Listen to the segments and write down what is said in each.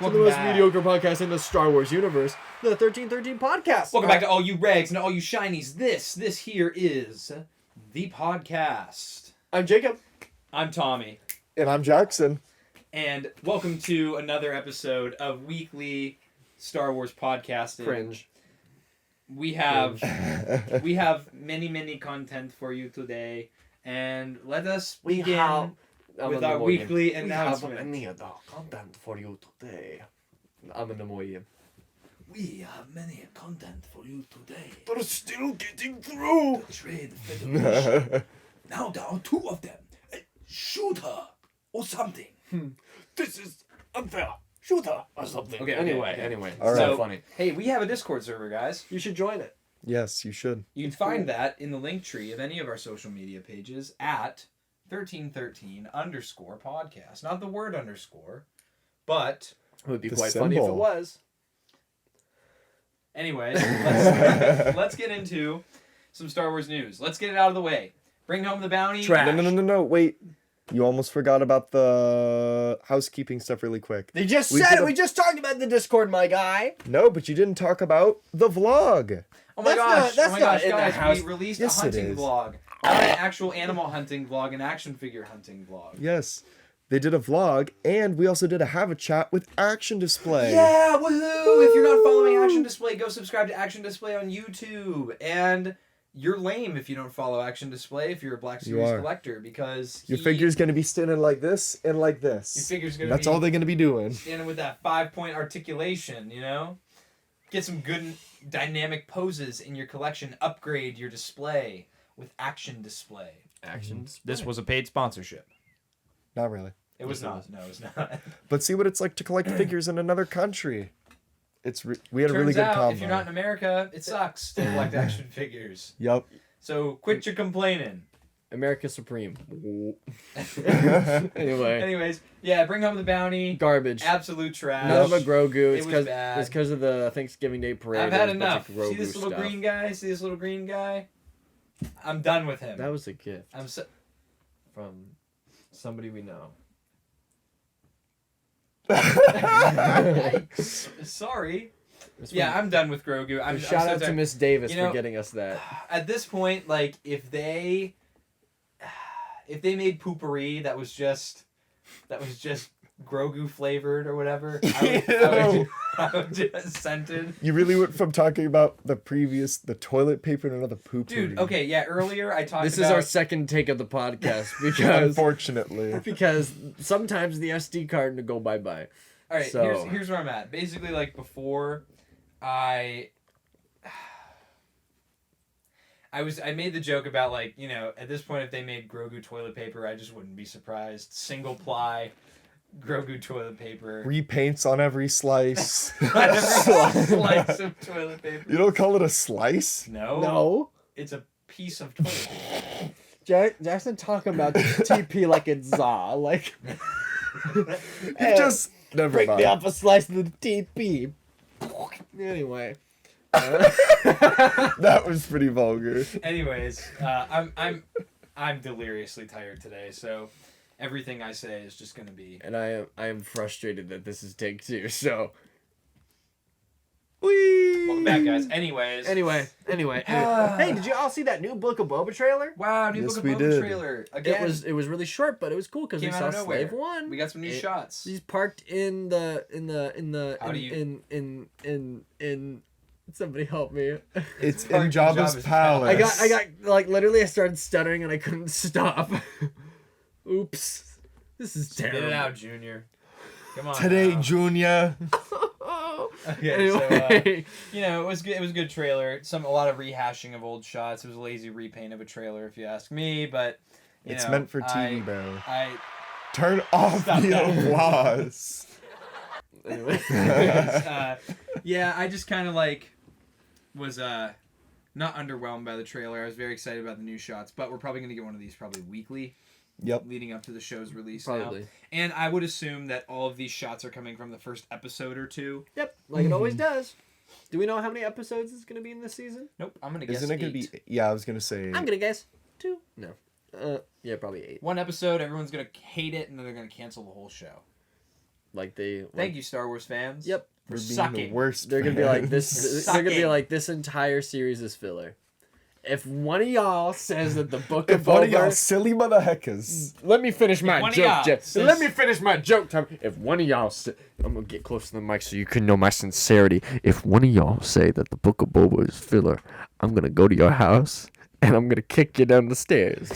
to the most mediocre podcast in the Star Wars universe, the 1313 Podcast. Welcome back to all you Regs and all you Shinies. This here is the podcast. I'm Jacob. I'm Tommy. And I'm Jackson. And welcome to another episode of weekly Star Wars podcasting. Cringe. We have many content for you today, and let us begin with our weekly announcement. We have many other content for you today. I'm in the Moyen. We have many content for you today. They're still getting through. The Trade Federation. Now there are two of them. Shoot her or something. This is unfair. Shoot her or something. Okay. Anyway. All right. So Funny. Hey, we have a Discord server, guys. You should join it. Yes, you should. You can find that in the link tree of any of our social media pages at 1313_podcast. Not the word underscore, but It would be The quite funny if it symbol. was. anyways, let's get into some Star Wars news. Let's get it out of the way. Bring home the bounty. Trash. No. Wait. You almost forgot about the housekeeping stuff really quick. They just We said did it. a- We just talked about the Discord, my guy. No, but you didn't talk about the vlog. Oh my That's gosh! not in the guys! house. We released Yes, a it hunting is. vlog, not an actual animal hunting vlog, an action figure hunting vlog. Yes. They did a vlog, and we also did a have a chat with Action Display. Yeah, woohoo! If you're not following Action Display, go subscribe to Action Display on YouTube. And you're lame if you don't follow Action Display if you're a Black Series are. collector, because Your figure's going to be standing like this and like this. Your figure's gonna That's be all they're going to be doing. standing with that 5-point articulation, you know? Get some good dynamic poses in your collection. Upgrade your display with Action Display. Actions. This was a paid sponsorship. Not really. It was not. No, it was not. But see what it's like to collect figures in another country. We had a really Turns good out, combo. if you're not in America, it sucks to collect action figures. Yep. So quit your complaining. America Supreme. Anyway. Anyways, yeah, bring home the bounty. Garbage. Absolute trash. None of a Grogu. It was bad. It's because of the Thanksgiving Day parade. I've had There's a bunch enough. of Grogu See this little stuff. green guy? See this little green guy? I'm done with him. That was a gift I'm so... from somebody we know. Yikes. Sorry. Yeah, I'm done with Grogu. Shout out to Miss Davis You know, for getting us that. At this point, like, if they made poopery that was just Grogu flavored or whatever, I would just scented. You really went from talking about the toilet paper to another poop. Dude, okay, yeah, earlier I talked This about... is our second take of the podcast because Unfortunately. sometimes the SD card will go bye-bye. All right, So- here's where I'm at. Basically, like, before I made the joke about, like, you know, at this point, if they made Grogu toilet paper, I just wouldn't be surprised. Single ply Grogu toilet paper. Repaints on every slice. Every slice of toilet paper. You don't call it a slice? No. It's a piece of toilet paper. Jackson talking about TP like it's za. Like, You just... Never break me mind. off a slice of the TP. Anyway. That was pretty vulgar. Anyways, I'm deliriously tired today, so everything I say is just gonna be... And I am frustrated that this is take 2, so... Welcome back, guys. Anyways. Anyway. Hey, did you all see that new Book of Boba trailer? Wow, new Yes, Book of we Boba did. trailer. Again, It was really short, but it was cool because we came out saw of nowhere. Slave 1. We got some new shots. He's parked in the How do you- in somebody help me. It's Part in of Jabba's Jabba's palace. I got like literally I started stuttering and I couldn't stop. Oops. This is Spit terrible. it out, Junior. Come on. Today, now. Junior. Okay, Anyway. so, you know, it was good. It was a good trailer. A lot of rehashing of old shots. It was a lazy repaint of a trailer, if you ask me. But you It's know, meant for TV, bro. I Turn off Stop the that. applause. Anyway. yeah, I just kind of like was not underwhelmed by the trailer. I was very excited about the new shots, but we're probably gonna get one of these probably weekly. Yep. Leading up to the show's release Probably. now. And I would assume that all of these shots are coming from the first episode or two. Yep, like it always does. Do we know how many episodes it's going to be in this season? Nope, I'm going to guess Isn't it going to 8. be... Yeah, I was going to say... I'm going to guess 2. No. Yeah, probably 8. One episode, everyone's going to hate it, and then they're going to cancel the whole show. Like they. Thank you, Star Wars fans. Yep. For We're being sucking. the worst. They're gonna be like this. fans. They're gonna be Sucking. like this entire series is filler. If one of y'all says that the Book of If one of y'all Boba, silly motherheckers. let me finish my one of joke, y'all Jeff. says- Let me finish my joke time. If one of y'all, I'm gonna get close to the mic so you can know my sincerity. If one of y'all say that the Book of Boba is filler, I'm gonna go to your house and I'm gonna kick you down the stairs.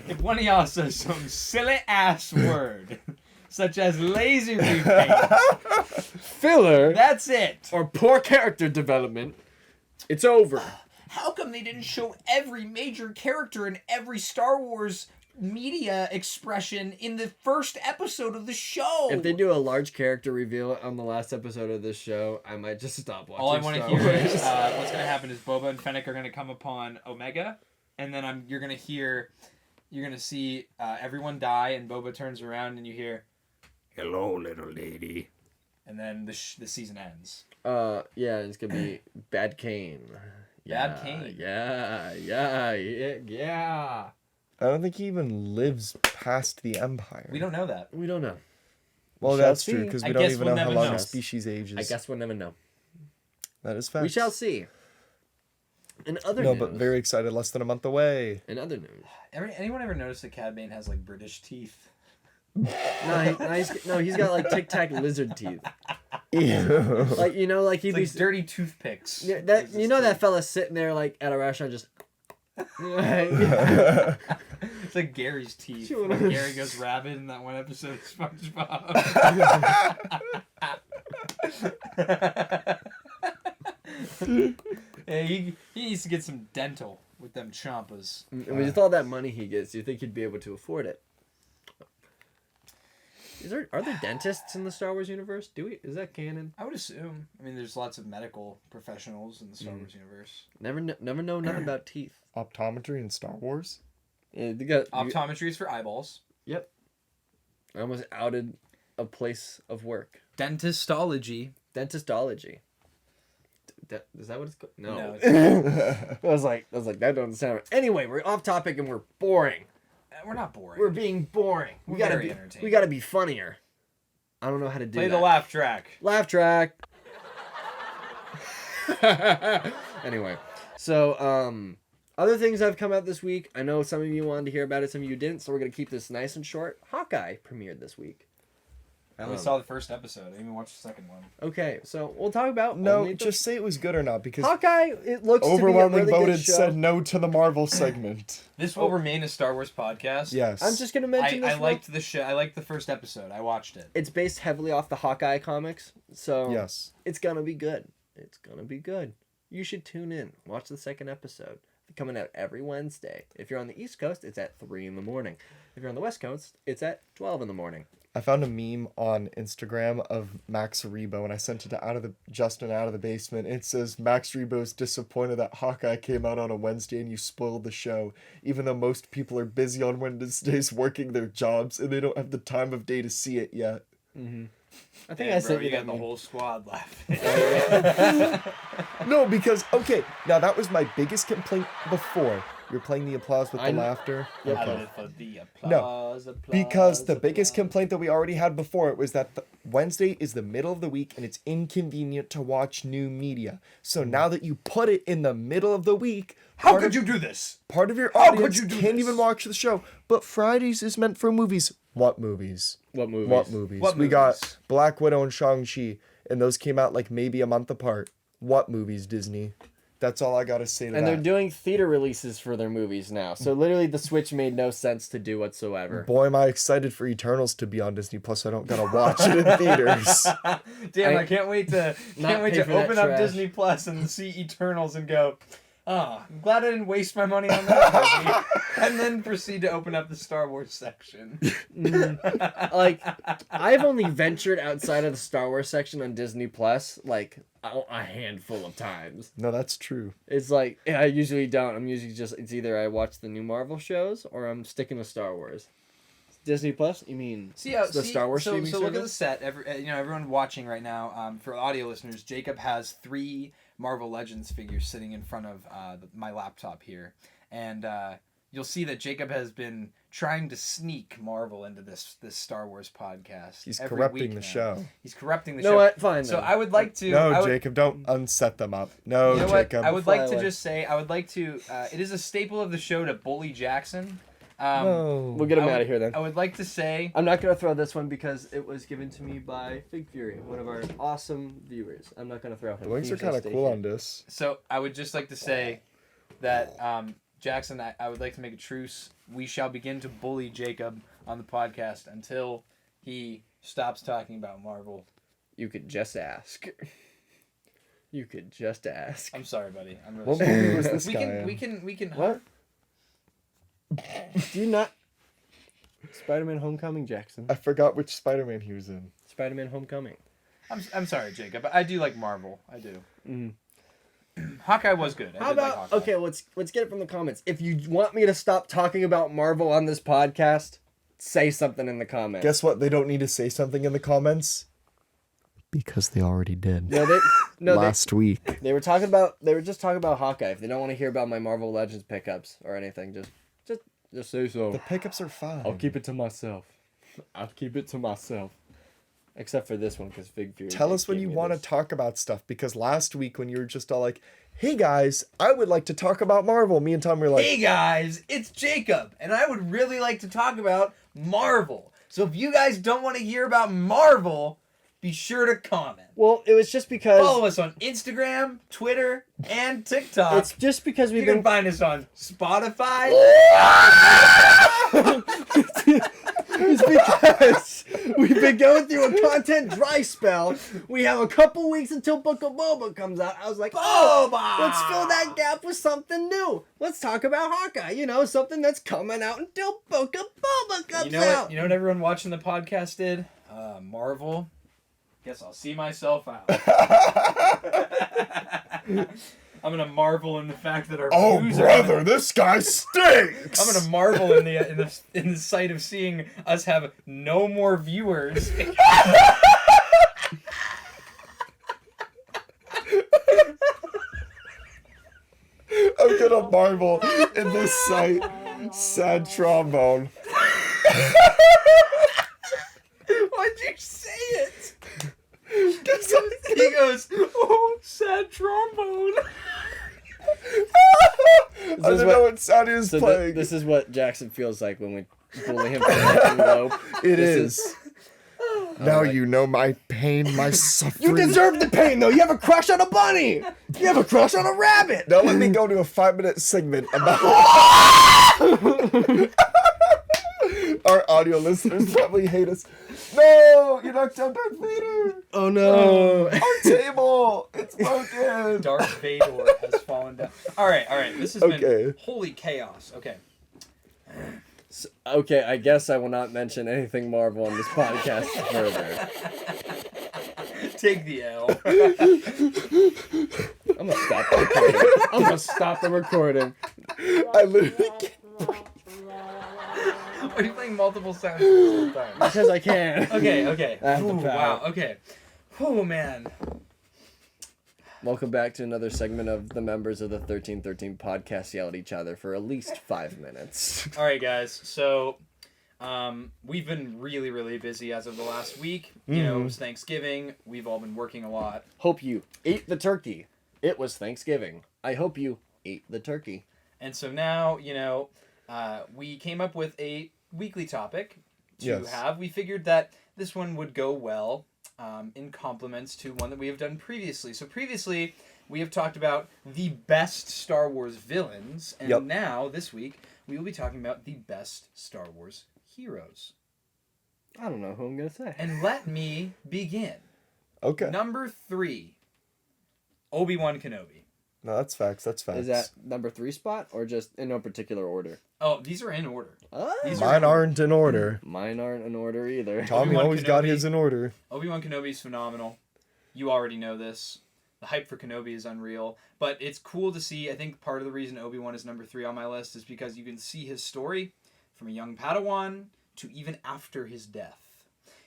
If one of y'all says some silly ass word, such as lazy repaint, Filler that's it. or poor character development, it's over. How come they didn't show every major character in every Star Wars media expression in the first episode of the show? If they do a large character reveal on the last episode of this show, I might just stop watching. all I want to Star hear Wars. is what's going to happen is Boba and Fennec are going to come upon Omega, and then you're going to see everyone die, and Boba turns around, and you hear, "Hello, little lady," and then the season ends. Yeah, it's gonna be Bad Kane. Bad Kane. Yeah. I don't think he even lives past the Empire. We don't know that. We don't know. Well, We shall that's see. true because I we don't guess even we'll know how never long know. a species ages. I guess we'll never know. that is fact. We shall see. In other No, news. but very excited. Less than a month away. In other news. Anyone ever notice that Cad Bane has like British teeth? He's got like Tic Tac lizard teeth. Ew. Like like he'd It's be like dirty toothpicks. Yeah, that that fella sitting there like at a restaurant just. It's like Gary's teeth. Sure. When Gary goes rabid in that one episode of SpongeBob. Yeah, he needs to get some dental with them chompas. With all that money he gets, do you think he'd be able to afford it? Are there dentists in the Star Wars universe? Is that canon? I would assume. I mean, there's lots of medical professionals in the Star Wars universe. Never know nothing about teeth. Optometry in Star Wars? Yeah, Optometry is for eyeballs. Yep. I almost outed a place of work. Dentistology. Dentistology. Is that what it's called? No. it's- I was like, that doesn't sound right. Anyway, we're off topic and we're boring. We're not boring. We're being boring. We're very entertaining. We gotta be funnier. I don't know how to do Play that. the laugh track. Laugh track. Anyway, so other things that have come out this week. I know some of you wanted to hear about it, some of you didn't. So we're gonna keep this nice and short. Hawkeye premiered this week. I only saw the first episode. I didn't even watch the second one. Okay, so we'll talk about No, just say it was good or not because Hawkeye. It looks overwhelming to be a really voted good show. said no to the Marvel segment. This will remain a Star Wars podcast. Yes. I'm just gonna mention this. I liked the show. I liked the first episode. I watched it. It's based heavily off the Hawkeye comics, so Yes. it's gonna be good. It's gonna be good. You should tune in. Watch the second episode. They're coming out every Wednesday. If you're on the East Coast, it's at 3 in the morning. If you're on the West Coast, it's at 12 in the morning. I found a meme on Instagram of Max Rebo and I sent it to Justin out of the basement. It says Max Rebo's disappointed that Hawkeye came out on a Wednesday and you spoiled the show, even though most people are busy on Wednesdays working their jobs and they don't have the time of day to see it yet. Mm-hmm. I think Damn, I sent bro, you got that the meme. whole squad laughing. No, because okay, now that was my biggest complaint before. You're playing the applause with the I'm- laughter. Yep. I Okay. live for the applause, applause, Because the biggest applause. complaint that we already had before it was that Wednesday is the middle of the week and it's inconvenient to watch new media. So now that you put it in the middle of the week, How part could of- you do this? part of your How could audience you do can't this? even watch the show. But Fridays is meant for movies. What movies? What movies? What movies? What We got movies? Black Widow and Shang-Chi, and those came out like maybe a month apart. What movies, Disney? That's all I gotta say to And that. they're doing theater releases for their movies now. So literally the Switch made no sense to do whatsoever. Boy, am I excited for Eternals to be on Disney Plus. I don't gotta watch it in theaters. Damn, I- I can't wait to Not pay for that open up trash. Disney Plus and see Eternals and go, oh, I'm glad I didn't waste my money on that movie. And then proceed to open up the Star Wars section. Like, I've only ventured outside of the Star Wars section on Disney Plus like a handful of times. No, that's true. It's like I usually don't. I'm usually it's either I watch the new Marvel shows or I'm sticking with Star Wars. Disney Plus? You mean the Star Wars so streaming look at the service? set. Everyone watching right now. For audio listeners, Jacob has 3 Marvel Legends figures sitting in front of my laptop here, and you'll see that Jacob has been trying to sneak Marvel into this Star Wars podcast. He's every corrupting week the now. show. He's corrupting the You show. know what? Fine. So then. I would like to. No, Jacob, don't unset them up. No, You know what? Jacob. I would like to Fly away. just say, I would like to. It is a staple of the show to bully Jackson. No. We'll get him I out would- of here then. I would like to say. I'm not gonna throw this one because it was given to me by Fig Fury, one of our awesome viewers. I'm not gonna throw him. The wings He are just kind of stay cool here. on this. So I would just like to say that Jackson, I would like to make a truce. We shall begin to bully Jacob on the podcast until he stops talking about Marvel. You could just ask. You could just ask. I'm sorry, buddy. I'm really What sorry. movie was this we guy can in? we can What? Do you not? Spider-Man: Homecoming, Jackson. I forgot which Spider-Man he was in. Spider-Man: Homecoming. I'm sorry, Jacob. I do like Marvel. I do. Mm. Hawkeye was good. I How did like about Hawkeye. okay? Let's get it from the comments. If you want me to stop talking about Marvel on this podcast, say something in the comments. Guess what? They don't need to say something in the comments. Because they already did. No, Last week. they were just talking about Hawkeye. If they don't want to hear about my Marvel Legends pickups or anything, just say so. The pickups are fine. I'll keep it to myself. Except for this one, because Fig Fury. Tell us when you want to talk about stuff, because last week when you were just all like, hey guys, I would like to talk about Marvel, me and Tom were like, Hey guys, it's Jacob, and I would really like to talk about Marvel. So if you guys don't want to hear about Marvel, be sure to comment. Well, it was just because Follow us on Instagram, Twitter, and TikTok. it's just because You we've can been find us on Spotify. it's because we've been going through a content dry spell. We have a couple weeks until Book of Boba comes out. I was like, Boba! let's fill that gap with something new. Let's talk about Hawkeye. Something that's coming out until Book of Boba comes out. You know what everyone watching the podcast did? Marvel. Guess I'll see myself out. I'm gonna marvel in the fact that our oh views brother, this guy stinks! I'm gonna marvel in the sight of seeing us have no more viewers. I'm gonna marvel in this sight. Sad trombone. Why'd you say it? He goes, oh, sad trombone. I don't know what sound he was playing. This is what Jackson feels like when we bully him for making low. It is. Now you know my pain, my suffering. You deserve the pain, though. You have a crush on a bunny. You have a crush on a rabbit. Now let me go to a 5-minute segment about our audio listeners probably hate us. No, you knocked down Darth Vader. Oh no. Our table, it's broken. Darth Vader has fallen down. All right. This has Okay. been holy chaos. Okay. Okay, I guess I will not mention anything Marvel on this podcast further. Take the L. I'm gonna stop the recording. I'm gonna stop the recording. I literally can't. Are you playing multiple sounds at the same time? Because I can. Okay. I have the Ooh, power. wow. Okay. Oh man. Welcome back to another segment of the members of the 1313 podcast yell at each other for at least 5 minutes. All right, guys. So, we've been really, really busy as of the last week. You know, it was Thanksgiving. We've all been working a lot. Hope you ate the turkey. It was Thanksgiving. I hope you ate the turkey. And so now, we came up with a weekly topic to have. We figured that this one would go well in compliments to one that we have done previously. So previously, we have talked about the best Star Wars villains. And now, this week, we will be talking about the best Star Wars heroes. I don't know who I'm going to say. And let me begin. Okay. Number 3, Obi-Wan Kenobi. No, that's facts. That's facts. Is that number 3 spot or just in no particular order? Oh, these are in order. These Mine aren't in order. Mine aren't in order either. Tommy Obi-Wan always got Kenobi. his in order. Obi-Wan Kenobi's phenomenal. You already know this. The hype for Kenobi is unreal. But it's cool to see. I think part of the reason Obi-Wan is number 3 on my list is because you can see his story from a young Padawan to even after his death.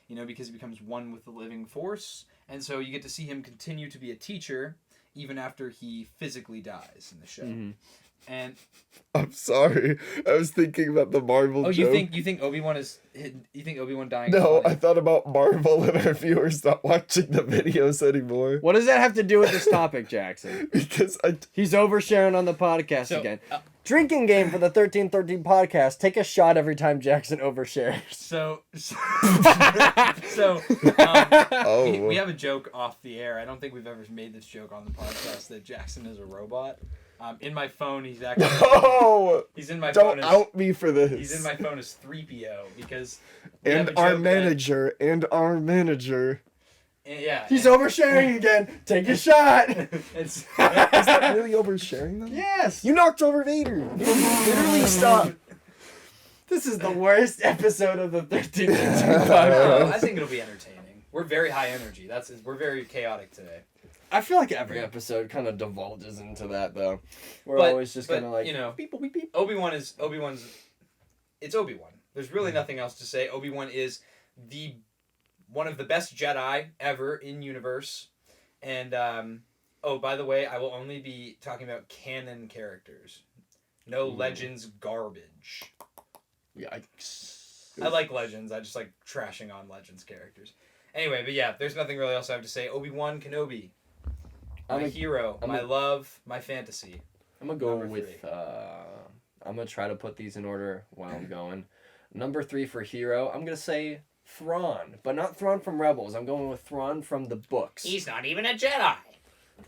Because he becomes one with the living force. And so you get to see him continue to be a teacher even after he physically dies in the show. Mhm. And I'm sorry. I was thinking about the Marvel oh, joke. you think Obi-Wan dying? No, is funny? I thought about Marvel and our viewers not watching the videos anymore. What does that have to do with this topic, Jackson? Because He's oversharing on the podcast So, again. Drinking game for the 1313 podcast. Take a shot every time Jackson overshares. So oh, we have a joke off the air. I don't think we've ever made this joke on the podcast that Jackson is a robot. In my phone, he's actually no! he's in my Don't phone. out me for this. He's in my phone as 3PO because and our manager. Yeah, He's oversharing again. Take a shot. It's Is that really oversharing them? Yes. You knocked over Vader. Literally stop. This is the worst episode of the 1313 no, podcast. I think it'll be entertaining. We're very high energy. We're very chaotic today. I feel like every episode kind of divulges into that, though. We're But- always just kind of like, you know, beep, beep, beep. Obi-Wan's. It's Obi-Wan. There's really nothing else to say. Obi-Wan is one of the best Jedi ever in universe, and oh, by the way, I will only be talking about canon characters. No Legends garbage. Yikes. I like Legends. I just like trashing on Legends characters. Anyway, but yeah, there's nothing really else I have to say. Obi-Wan Kenobi. My hero, my love, my fantasy. I'm going to go Number with, three. I'm going to try to put these in order while I'm going. Number 3 for hero, I'm going to say Thrawn, but not Thrawn from Rebels. I'm going with Thrawn from the books. He's not even a Jedi.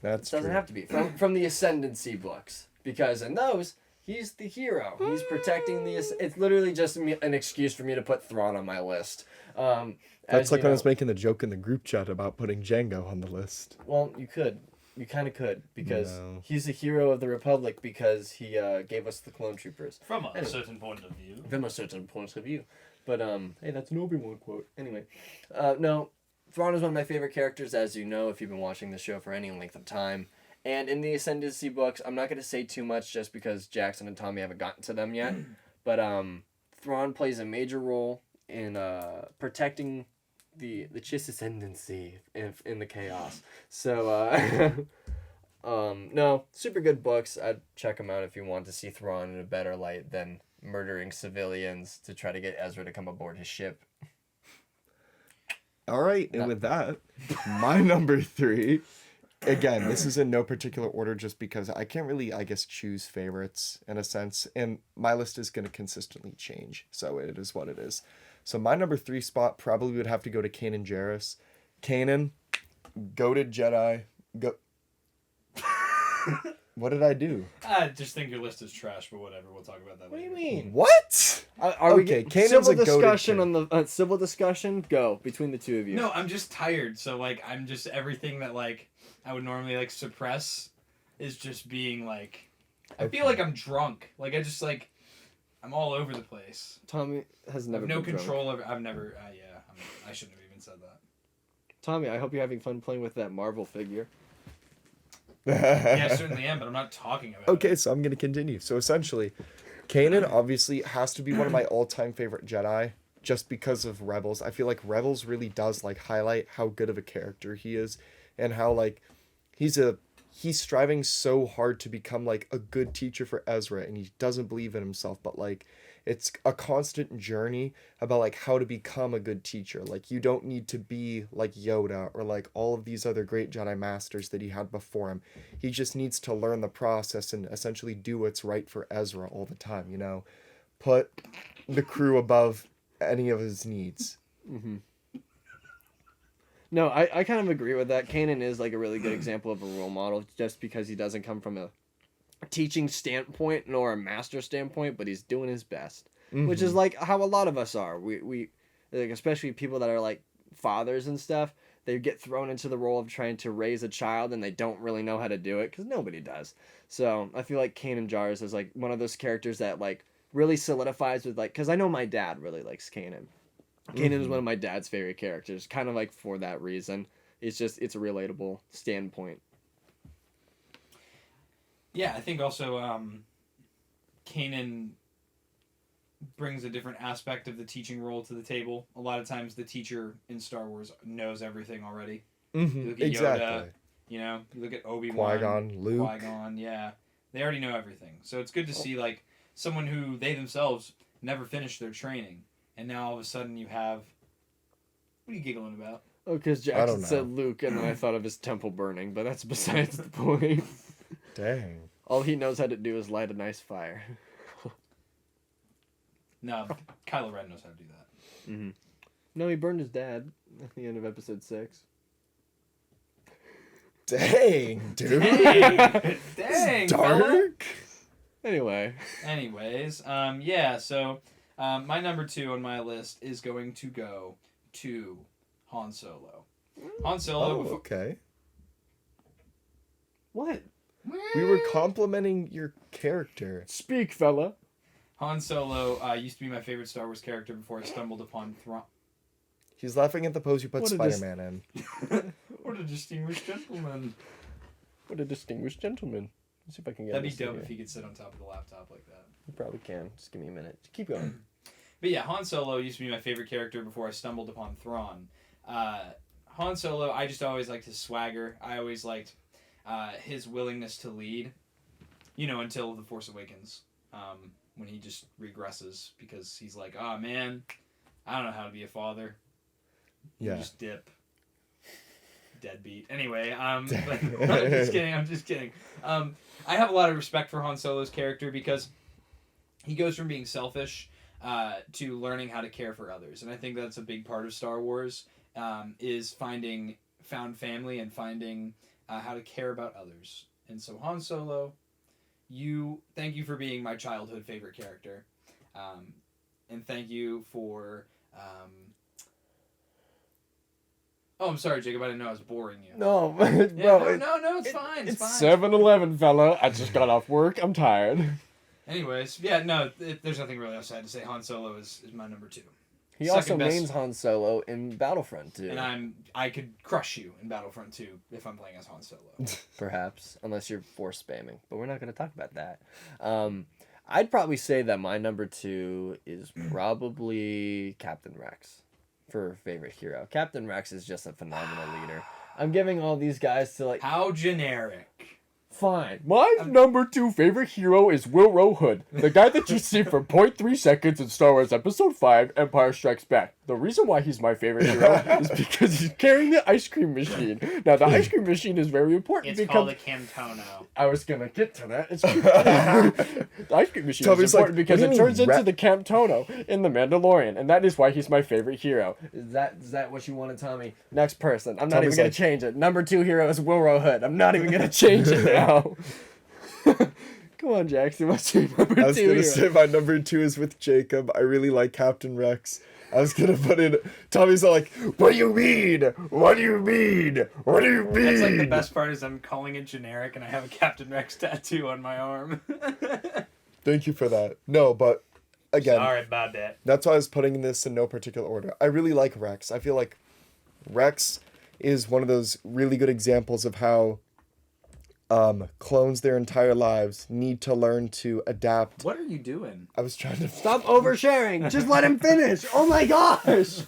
That's Doesn't true. have to be. From the Ascendancy books. Because in those, he's the hero. He's protecting the... It's literally just an excuse for me to put Thrawn on my list. That's like when I was making the joke in the group chat about putting Django on the list. Well, you could. You kind of could. Because No. he's a hero of the Republic because he gave us the clone troopers. From a Anyway. certain point of view. From a certain point of view. But, hey, that's an Obi-Wan quote. Anyway. No, Thrawn is one of my favorite characters, as you know, if you've been watching the show for any length of time. And in the Ascendancy books, I'm not going to say too much just because Jackson and Tommy haven't gotten to them yet. But, Thrawn plays a major role in, protecting the Chiss Ascendancy in the chaos. So, no, super good books. I'd check them out if you want to see Thrawn in a better light than murdering civilians to try to get Ezra to come aboard his ship. All right, and with that, my number 3. Again, this is in no particular order just because I can't really, I guess, choose favorites in a sense. And my list is going to consistently change. So it is what it is. So my number 3 spot probably would have to go to Kanan Jarrus. Kanan, goated Jedi. Go. What did I do? I just think your list is trash, but whatever. We'll talk about that What do later. you mean? What? Are we Okay, getting Kanan's civil a goated discussion kid. on the civil discussion? Go between the two of you. No, I'm just tired. So like, I'm just everything that like I would normally like suppress is just being like. I feel like I'm drunk. Like I just like, I'm all over the place. Tommy has I never have no been drunk. control over. I've never. I shouldn't have even said that. Tommy, I hope you're having fun playing with that Marvel figure. Yeah, I certainly am, but I'm not talking about Okay, it. so I'm going to continue. So essentially, Kanan obviously has to be one of my all-time favorite Jedi just because of Rebels. I feel like Rebels really does like highlight how good of a character he is and how like he's striving so hard to become like a good teacher for Ezra and he doesn't believe in himself, but like it's a constant journey about like how to become a good teacher. Like you don't need to be like Yoda or like all of these other great Jedi masters that he had before him. He just needs to learn the process and essentially do what's right for Ezra all the time, you know? Put the crew above any of his needs. Mm-hmm. No, I kind of agree with that. Kanan is like a really good example of a role model just because he doesn't come from a teaching standpoint nor a master standpoint, but he's doing his best. Which is like how a lot of us are. We like, especially people that are like fathers and stuff, they get thrown into the role of trying to raise a child and they don't really know how to do it because nobody does. So I feel like Kanan Jarrus is like one of those characters that like really solidifies with like, because I know my dad really likes Kanan. Kanan is one of my dad's favorite characters, kind of like for that reason. It's a relatable standpoint. Yeah, I think also Kanan brings a different aspect of the teaching role to the table. A lot of times the teacher in Star Wars knows everything already. You look at Exactly. Yoda, you know, you look at Obi-Wan. Qui-Gon, Luke. Qui-Gon, yeah. They already know everything. So it's good to see like someone who they themselves never finished their training, and now all of a sudden you have. What are you giggling about? Oh, because I Jackson don't said know. Luke, and then I thought of his temple burning, but that's besides the point. Dang. All he knows how to do is light a nice fire. No, Kylo Ren knows how to do that. Mm-hmm. No, he burned his dad at the end of episode 6. Dang, dude. Dang, Dark. fella. Anyway. Anyways, yeah. So, my number 2 on my list is going to go to Han Solo. Han Solo. Oh, okay. What? We were complimenting your character. Speak, fella. Han Solo used to be my favorite Star Wars character before I stumbled upon Thrawn. He's laughing at the pose you put What a Spider-Man in. What a distinguished gentleman. What a distinguished gentleman. Let's see if I can get That'd be this in dope here. if he could sit on top of the laptop like that. You probably can. Just give me a minute. Just keep going. But yeah, Han Solo used to be my favorite character before I stumbled upon Thrawn. Han Solo, I just always liked his swagger. I always liked his willingness to lead, until The Force Awakens, when he just regresses because he's like, oh man, I don't know how to be a father. Yeah. You just dip. Deadbeat. Anyway, but I'm just kidding. I have a lot of respect for Han Solo's character because he goes from being selfish to learning how to care for others. And I think that's a big part of Star Wars, is finding found family and finding how to care about others. And so Han Solo, thank you for being my childhood favorite character. And thank you for... Oh, I'm sorry, Jacob. I didn't know I was boring you. No, Yeah, bro. no, it's fine. It's fine. 7-Eleven, fella. I just got off work. I'm tired. Anyways, yeah, no, there's nothing really else I had to say. Han Solo is my number 2. He Second also best. mains Han Solo in Battlefront 2. And I could crush you in Battlefront 2 if I'm playing as Han Solo. Perhaps, unless you're force spamming. But we're not going to talk about that. I'd probably say that my number 2 is probably Captain Rex for favorite hero. Captain Rex is just a phenomenal leader. I'm giving all these guys to like... How generic. Fine. My number 2 favorite hero is Wilro Hood, the guy that you see for 0.3 seconds in Star Wars Episode 5, Empire Strikes Back. The reason why he's my favorite hero is because he's carrying the ice cream machine. Now, the ice cream machine is very important It's called a Cantono. I was gonna get to that. The ice cream machine Toby's is important like, because what do it you turns mean, into the Camp Tono in The Mandalorian, and that is why he's my favorite hero. Is that what you want to tell me? Next person. I'm not Toby's even gonna like- change it. Number 2 hero is Wilro Hood. I'm not even gonna change it now. Come on, Jackson. What's your number 2 I was gonna hero? say my number 2 is with Jacob. I really like Captain Rex. I was gonna put in. Tommy's all like, "What do you mean? What do you mean? What do you mean?" That's like the best part is I'm calling it generic and I have a Captain Rex tattoo on my arm. Thank you for that. No, but again, Sorry about that. that's why I was putting this in no particular order. I really like Rex. I feel like Rex is one of those really good examples of how clones their entire lives need to learn to adapt. What are you doing? I was trying to Stop oversharing. Just let him finish. Oh my gosh.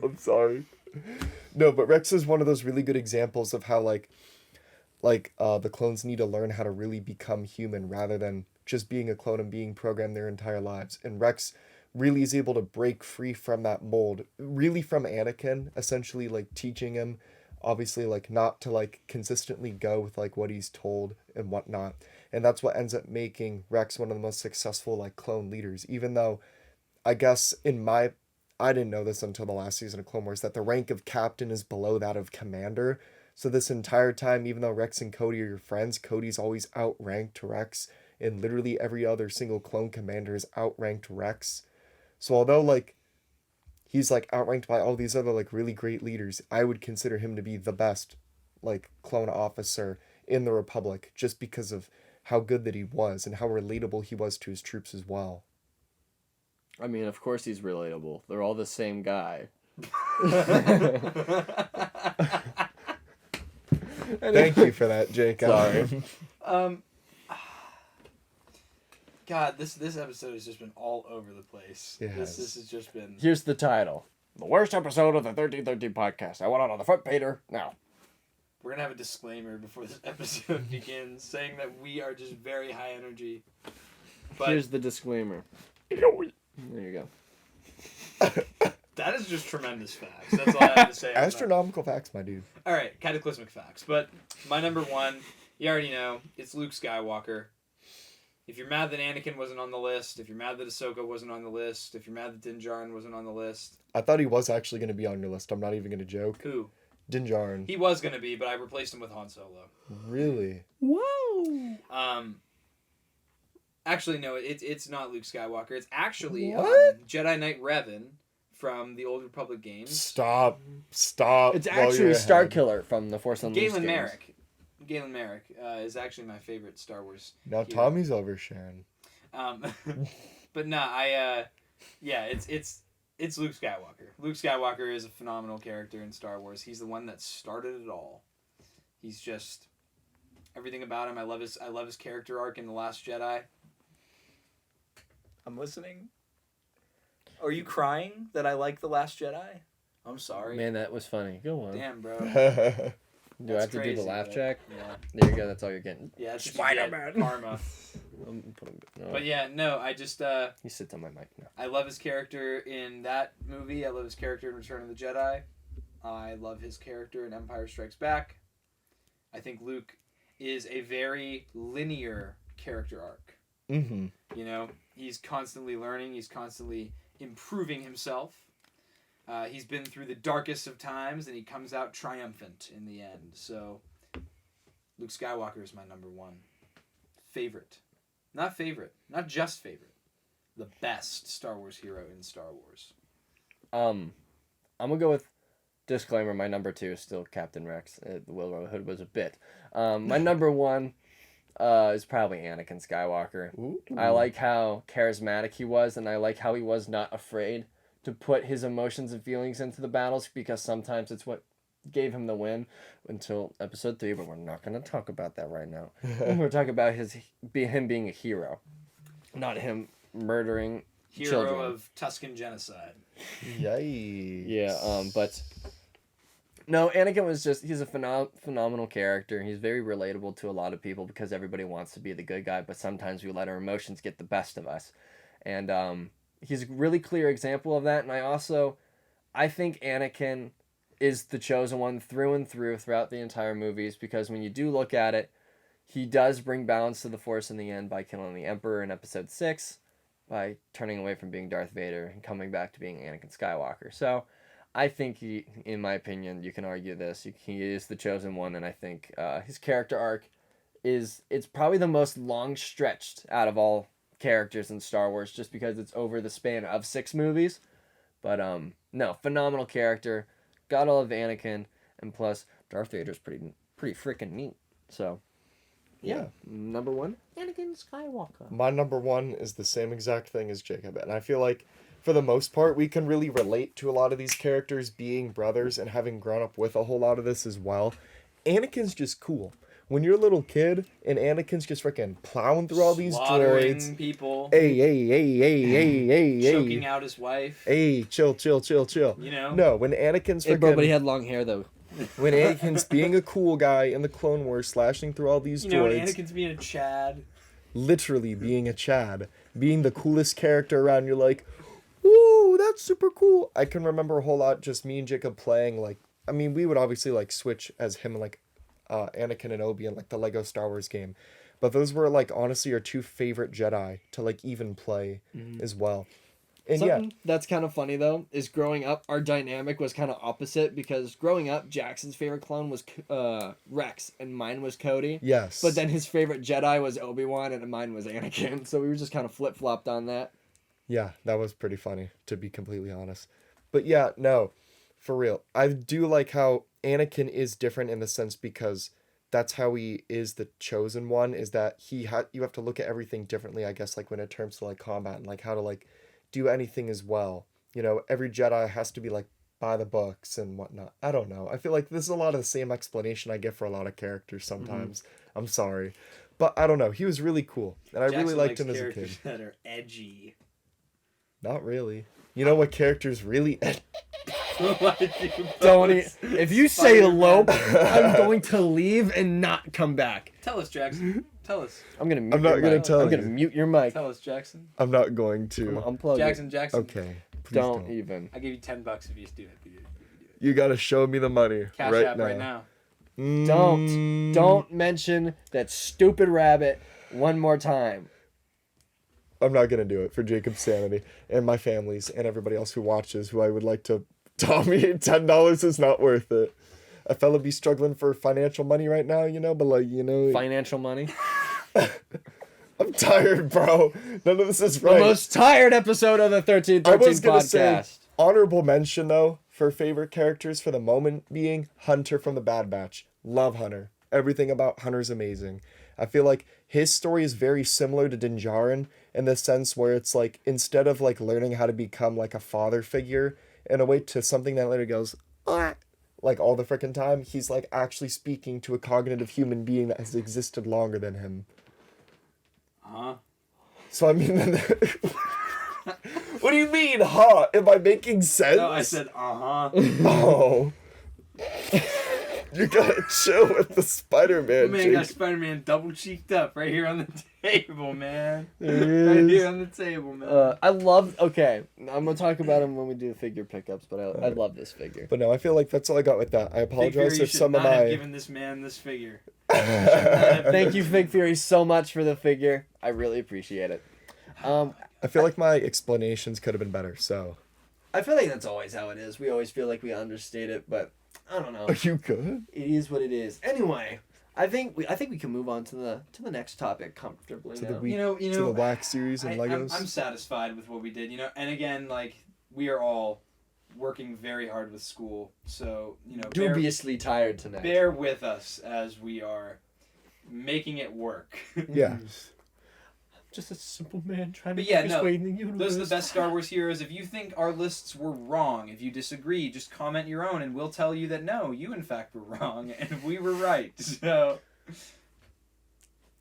I'm sorry. No, but Rex is one of those really good examples of how the clones need to learn how to really become human rather than just being a clone and being programmed their entire lives. And Rex really is able to break free from that mold, really from Anakin, essentially like teaching him obviously like not to like consistently go with like what he's told and whatnot. And that's what ends up making Rex one of the most successful like clone leaders, even though I guess I didn't know this until the last season of Clone Wars, that the rank of captain is below that of commander. So this entire time, even though Rex and Cody are your friends, Cody's always outranked Rex, and literally every other single clone commander is outranked Rex. So although like he's like outranked by all these other like really great leaders, I would consider him to be the best like clone officer in the Republic, just because of how good that he was and how relatable he was to his troops as well. I mean, of course he's relatable. They're all the same guy. Thank you for that, Jake. Sorry. God, this episode has just been all over the place. It has. This has just been... Here's the title. The worst episode of the 1313 podcast. I went out on the front pager. Now. We're gonna have a disclaimer before this episode begins, saying that we are just very high energy. But Here's the disclaimer. There you go. that is just tremendous facts. That's all I have to say. on that. Astronomical facts, my dude. All right, cataclysmic facts. But my number one, you already know, it's Luke Skywalker. If you're mad that Anakin wasn't on the list, if you're mad that Ahsoka wasn't on the list, if you're mad that Din Djarin wasn't on the list, I thought he was actually going to be on your list. I'm not even going to joke. who? Din Djarin. He was gonna be, but I replaced him with Han Solo. Really? Whoa! Actually, no, it's not Luke Skywalker. It's actually What? Jedi Knight Revan from the Old Republic games. Stop. It's while actually you're a Star ahead. Killer from the Force Unleashed Galen games. Merrick. Galen Merrick is actually my favorite Star Wars. Now hero. Tommy's oversharing. But no, it's Luke Skywalker. Luke Skywalker is a phenomenal character in Star Wars. He's the one that started it all. He's just everything about him. I love his character arc in The Last Jedi. I'm listening. Are you crying that I like The Last Jedi? I'm sorry. Man, that was funny. Go on. Damn, bro. Do I have to do crazy, the laugh but- check? Yeah. There you go. That's all you're getting. Yeah, it's just Spider-Man. karma. No. But yeah, no, I just He sits on my mic now. I love his character in that movie. I love his character in Return of the Jedi. I love his character in Empire Strikes Back. I think Luke is a very linear character arc. Mm-hmm. You know, he's constantly learning. He's constantly improving himself. He's been through the darkest of times, and he comes out triumphant in the end. So, Luke Skywalker is my number one favorite. Not favorite. Not just favorite. The best Star Wars hero in Star Wars. I'm gonna go with disclaimer. My number 2 is still Captain Rex. The Will Hood was a bit. My number 1 is probably Anakin Skywalker. Ooh. I like how charismatic he was, and I like how he was not afraid to put his emotions and feelings into the battles, because sometimes it's what gave him the win until episode 3, but we're not going to talk about that right now. We're talking about him being a hero, not him murdering Hero children. of Tuscan genocide. Yikes. Yeah, but no, Anakin was he's a phenomenal character. He's very relatable to a lot of people because everybody wants to be the good guy, but sometimes we let our emotions get the best of us. And he's a really clear example of that. And I think Anakin is the chosen one through and through throughout the entire movies, because when you do look at it, he does bring balance to the Force in the end by killing the Emperor in episode 6, by turning away from being Darth Vader and coming back to being Anakin Skywalker. So I think he, in my opinion, you can argue this, he is the chosen one, and I think his character arc it's probably the most long stretched out of all characters in Star Wars, just because it's over the span of 6 movies. But no, phenomenal character. Gotta love Anakin, and plus Darth Vader's pretty freaking neat. So yeah, number 1, Anakin Skywalker. My number 1 is the same exact thing as Jacob, and I feel like for the most part we can really relate to a lot of these characters being brothers and having grown up with a whole lot of this as well. Anakin's just cool. When you're a little kid and Anakin's just freaking plowing through all these Slaughtering droids. people. Hey. Choking out his wife. Hey, chill. You know? No, when Anakin's Hey, bro, but he freaking... had long hair though. When Anakin's being a cool guy in the Clone Wars, slashing through all these You know, when droids, Anakin's being a Chad. literally being a Chad, being the coolest character around, you're like, woo, that's super cool. I can remember a whole lot just me and Jacob playing, like, I mean, we would obviously, like, switch as him and, like, Anakin and Obi in, like, the Lego Star Wars game. But those were, like, honestly our 2 favorite Jedi to, like, even play as well. And Something that's kind of funny though is growing up, our dynamic was kind of opposite, because growing up, Jackson's favorite clone was Rex and mine was Cody. yes. But then his favorite Jedi was Obi-Wan and mine was Anakin. So we were just kind of flip-flopped on that. Yeah, that was pretty funny, to be completely honest. But yeah, no, for real. I do like how Anakin is different in the sense because that's how he is the chosen one, is that you have to look at everything differently, I guess, like when it comes to like combat and like how to like do anything as well. You know, every Jedi has to be like by the books and whatnot. I don't know. I feel like this is a lot of the same explanation I get for a lot of characters sometimes. I'm sorry. But I don't know. He was really cool. And I really Jackson liked likes him as a characters kid. that are edgy. Not really. You know what character's really Don't if you say elope, I'm going to leave and not come back. Tell us, Jackson. Tell us. I'm gonna mute I'm not your gonna mic. tell I'm gonna you. mute your mic. Tell us, Jackson. I'm not going I'm to. gonna unplug Jackson. Okay. Please Don't even. I give you $10 if you do it. You gotta show me the money Cash right app now. right now. Don't mention that stupid rabbit one more time. I'm not gonna do it for Jacob's sanity and my family's and everybody else who watches. Who I would like to tell me $10 is not worth it. A fella be struggling for financial money right now, but Financial money. I'm tired, bro. None of this is The right. most tired episode of the 1313 I was gonna say podcast. honorable mention though for favorite characters for the moment being Hunter from the Bad Batch. Love Hunter. Everything about Hunter's amazing. I feel like his story is very similar to Din Djarin in the sense where it's like instead of like learning how to become like a father figure in a way to something that later goes "Ah," like all the freaking time, he's like actually speaking to a cognitive human being that has existed longer than him. Huh? So I mean, what do you mean, huh? Am I making sense? No, I said, Oh. You gotta chill with the Spider-Man. Man, Jake. got Spider-Man double cheeked up right here on the table, man. There Right he here is. on the table, man. I love. Okay, I'm gonna talk about him when we do the figure pickups, but I love this figure. But no, I feel like that's all I got with that. I Fig Fury, apologize you if should some of not have my. given this man this figure. Thank you, Fig Fury, so much for the figure. I really appreciate it. I feel like my explanations could have been better. So. I feel like that's always how it is. We always feel like we understate it, but I don't know. Are you good? It is what it is. Anyway, I think we can move on to the next topic comfortably To now. the week. You know, To the Wack Series and Legos. I'm satisfied with what we did, and again, like, we are all working very hard with school, so, Dubiously tired tonight. bear with us as we are making it work. Yeah. Just a simple man trying But to yeah, no, persuade the universe. Those are the best Star Wars heroes. If you think our lists were wrong, if you disagree, just comment your own, and we'll tell you that no, you in fact were wrong, and we were right. So,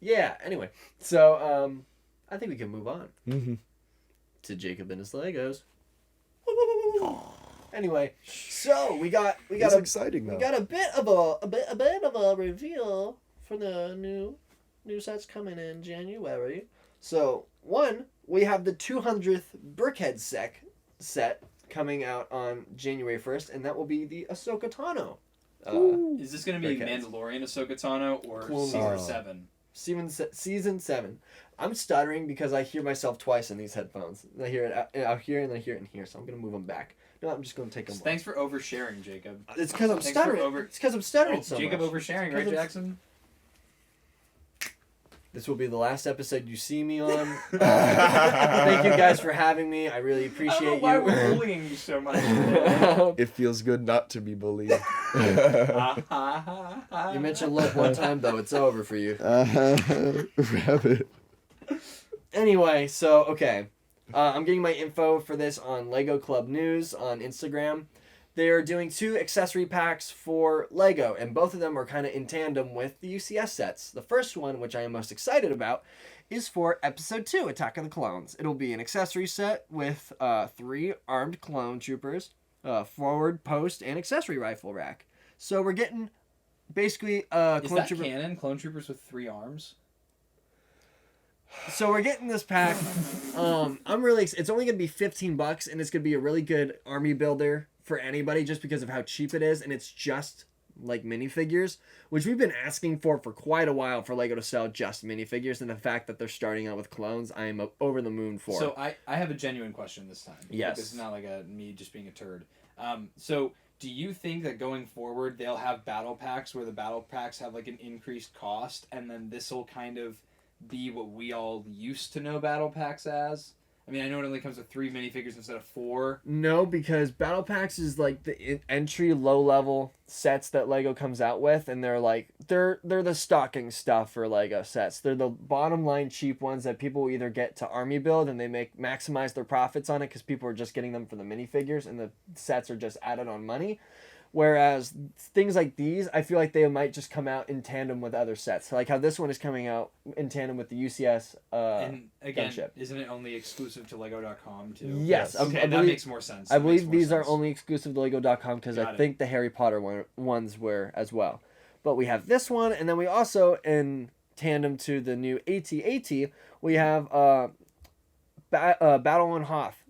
Yeah. Anyway, so I think we can move on Mm-hmm. to Jacob and his Legos. Anyway, so we got It's a exciting though. we got a bit of a reveal for the new sets coming in January. So one, we have the 200th Brickhead set coming out on January 1st, and that will be the Ahsoka Tano. is this going to be Brickheads. Mandalorian Ahsoka Tano or Clone Season Wars. 7? Season 7. I'm stuttering because I hear myself twice in these headphones. I hear it out here and I hear it in here, so I'm going to move them back. No, I'm just going to take them off. Thanks for oversharing, Jacob. It's because I'm Thanks for stuttering. It's because I'm stuttering so Jacob much. oversharing, Because right, I'm- Jackson? This will be the last episode you see me on. Thank you guys for having me. I really I don't appreciate know why you. we're bullying you so much. It feels good not to be bullied. You mentioned look one time though. It's over for you. Rabbit. Anyway, so okay, I'm getting my info for this on Lego Club News on Instagram. They are doing 2 accessory packs for Lego, and both of them are kind of in tandem with the UCS sets. The first one, which I am most excited about, is for Episode 2, Attack of the Clones. It'll be an accessory set with 3 armed clone troopers, forward, post, and accessory rifle rack. So we're getting basically Is clone that trooper. canon? Clone troopers with 3 arms? So we're getting this pack. I'm really. It's only gonna be $15, and it's gonna be a really good army builder for anybody, just because of how cheap it is, and it's just like minifigures, which we've been asking for quite a while for Lego to sell just minifigures, and the fact that they're starting out with clones, I am over the moon for. So I have a genuine question this time. Yes. This is not like me just being a turd. So do you think that going forward they'll have battle packs where the battle packs have like an increased cost, and then this will kind of be what we all used to know battle packs as? I mean, I know it only comes with 3 minifigures instead of 4. No, because battle packs is like the entry low level sets that Lego comes out with, and they're like they're the stocking stuff for Lego sets. They're the bottom line cheap ones that people will either get to army build and they maximize their profits on it because people are just getting them for the minifigures and the sets are just added on money. Whereas things like these, I feel like they might just come out in tandem with other sets. Like how this one is coming out in tandem with the UCS And again, gunship. isn't it only exclusive to Lego.com too? Yes. Yes. Okay, I that believe, makes more sense. I That makes believe more these are sense. only exclusive to Lego.com because I Got it. think the Harry Potter ones were as well. But we have this one, and then we also, in tandem to the new AT-AT, we have Battle on Hoth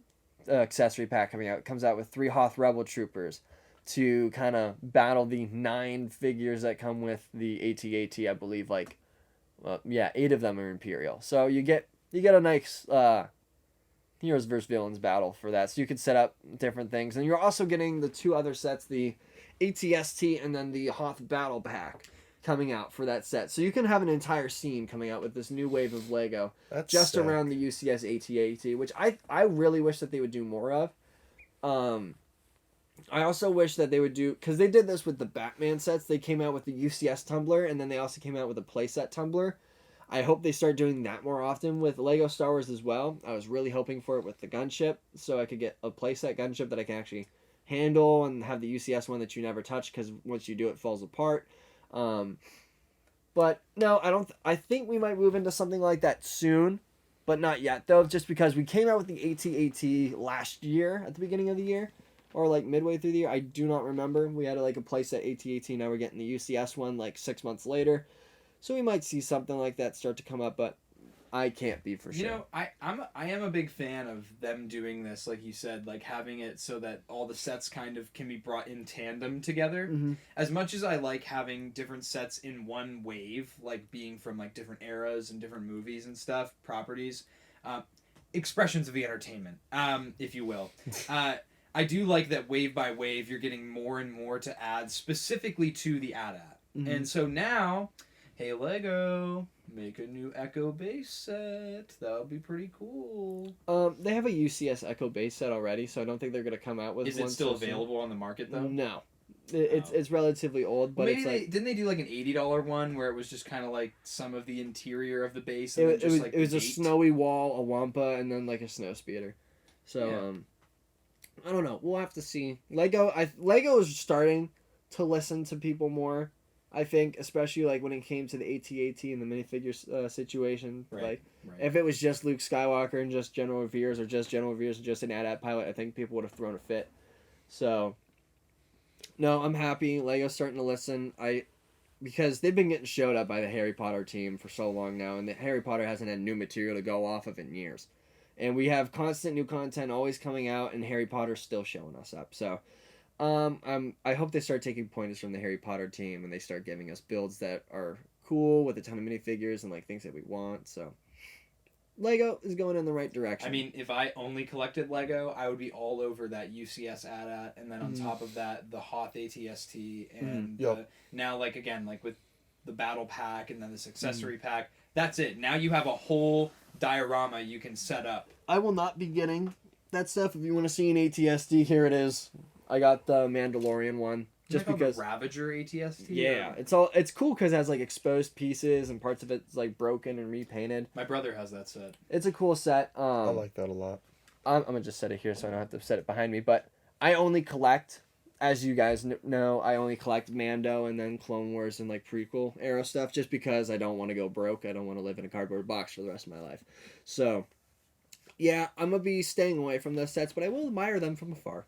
accessory pack coming out. It comes out with 3 Hoth Rebel Troopers to kind of battle the 9 figures that come with the AT-AT. I believe 8 of them are Imperial. So you get a nice heroes versus villains battle for that. So you could set up different things, and you're also getting the 2 other sets, the ATST and then the Hoth Battle Pack coming out for that set. So you can have an entire scene coming out with this new wave of Lego That's just sick. around the UCS AT-AT, which I really wish that they would do more of. I also wish that they would do, because they did this with the Batman sets. They came out with the UCS tumbler, and then they also came out with a playset tumbler. I hope they start doing that more often with Lego Star Wars as well. I was really hoping for it with the gunship, so I could get a playset gunship that I can actually handle and have the UCS one that you never touch, because once you do it falls apart. But no, I don't. I think we might move into something like that soon, but not yet though. Just because we came out with the AT-AT last year at the beginning of the year, or like midway through the year. I do not remember. We had like a playset AT-AT. Now we're getting the UCS one like 6 months later, so we might see something like that start to come up. But I can't be for sure. You know, I am a big fan of them doing this, like you said, like having it so that all the sets kind of can be brought in tandem together. Mhm. As much as I like having different sets in one wave, like being from like different eras and different movies and stuff, properties, expressions of the entertainment, if you will. I do like that wave by wave you're getting more and more to add specifically to the AT-AT. Mhm. And so now, hey Lego, make a new Echo base set. That would be pretty cool. They have a UCS Echo base set already, so I don't think they're gonna come out with Is one it still so soon. available on the market though? No. It's relatively old, but Well, maybe it's like didn't they do like an $80 one where it was just kind of like some of the interior of the base and then it just was like it was the a gate? snowy wall, a wampa, and then like a snow speeder. So Yeah. I don't know. We'll have to see. Lego is starting to listen to people more. I think, especially like when it came to the AT-AT and the minifigure situation. Right, Like, right. if it was just Luke Skywalker and just General Revere's, or just General Revere's and just an AT-AT pilot, I think people would have thrown a fit. So, no, I'm happy. Lego's starting to listen. Because they've been getting showed up by the Harry Potter team for so long now, and the Harry Potter hasn't had new material to go off of in years. And we have constant new content always coming out, and Harry Potter's still showing us up. So, I hope they start taking pointers from the Harry Potter team, and they start giving us builds that are cool with a ton of minifigures and like things that we want. So, Lego is going in the right direction. I mean, if I only collected Lego, I would be all over that UCS AT-AT, and then on top of that, the Hoth ATST, and Yep. now like again like with the battle pack and then this accessory pack. That's it. Now you have a whole diorama you can set up. I will not be getting that stuff. If you want to see an ATSD, here it is. I got the Mandalorian one just because. the Ravager ATST. Yeah, it's cool because it has like exposed pieces and parts of it's like broken and repainted. My brother has that set. It's a cool set. I like that a lot. I'm gonna just set it here so I don't have to set it behind me. But I only collect, as you guys know, I only collect Mando and then Clone Wars and like prequel era stuff, just because I don't want to go broke. I don't want to live in a cardboard box for the rest of my life. So, yeah, I'm gonna be staying away from those sets, but I will admire them from afar.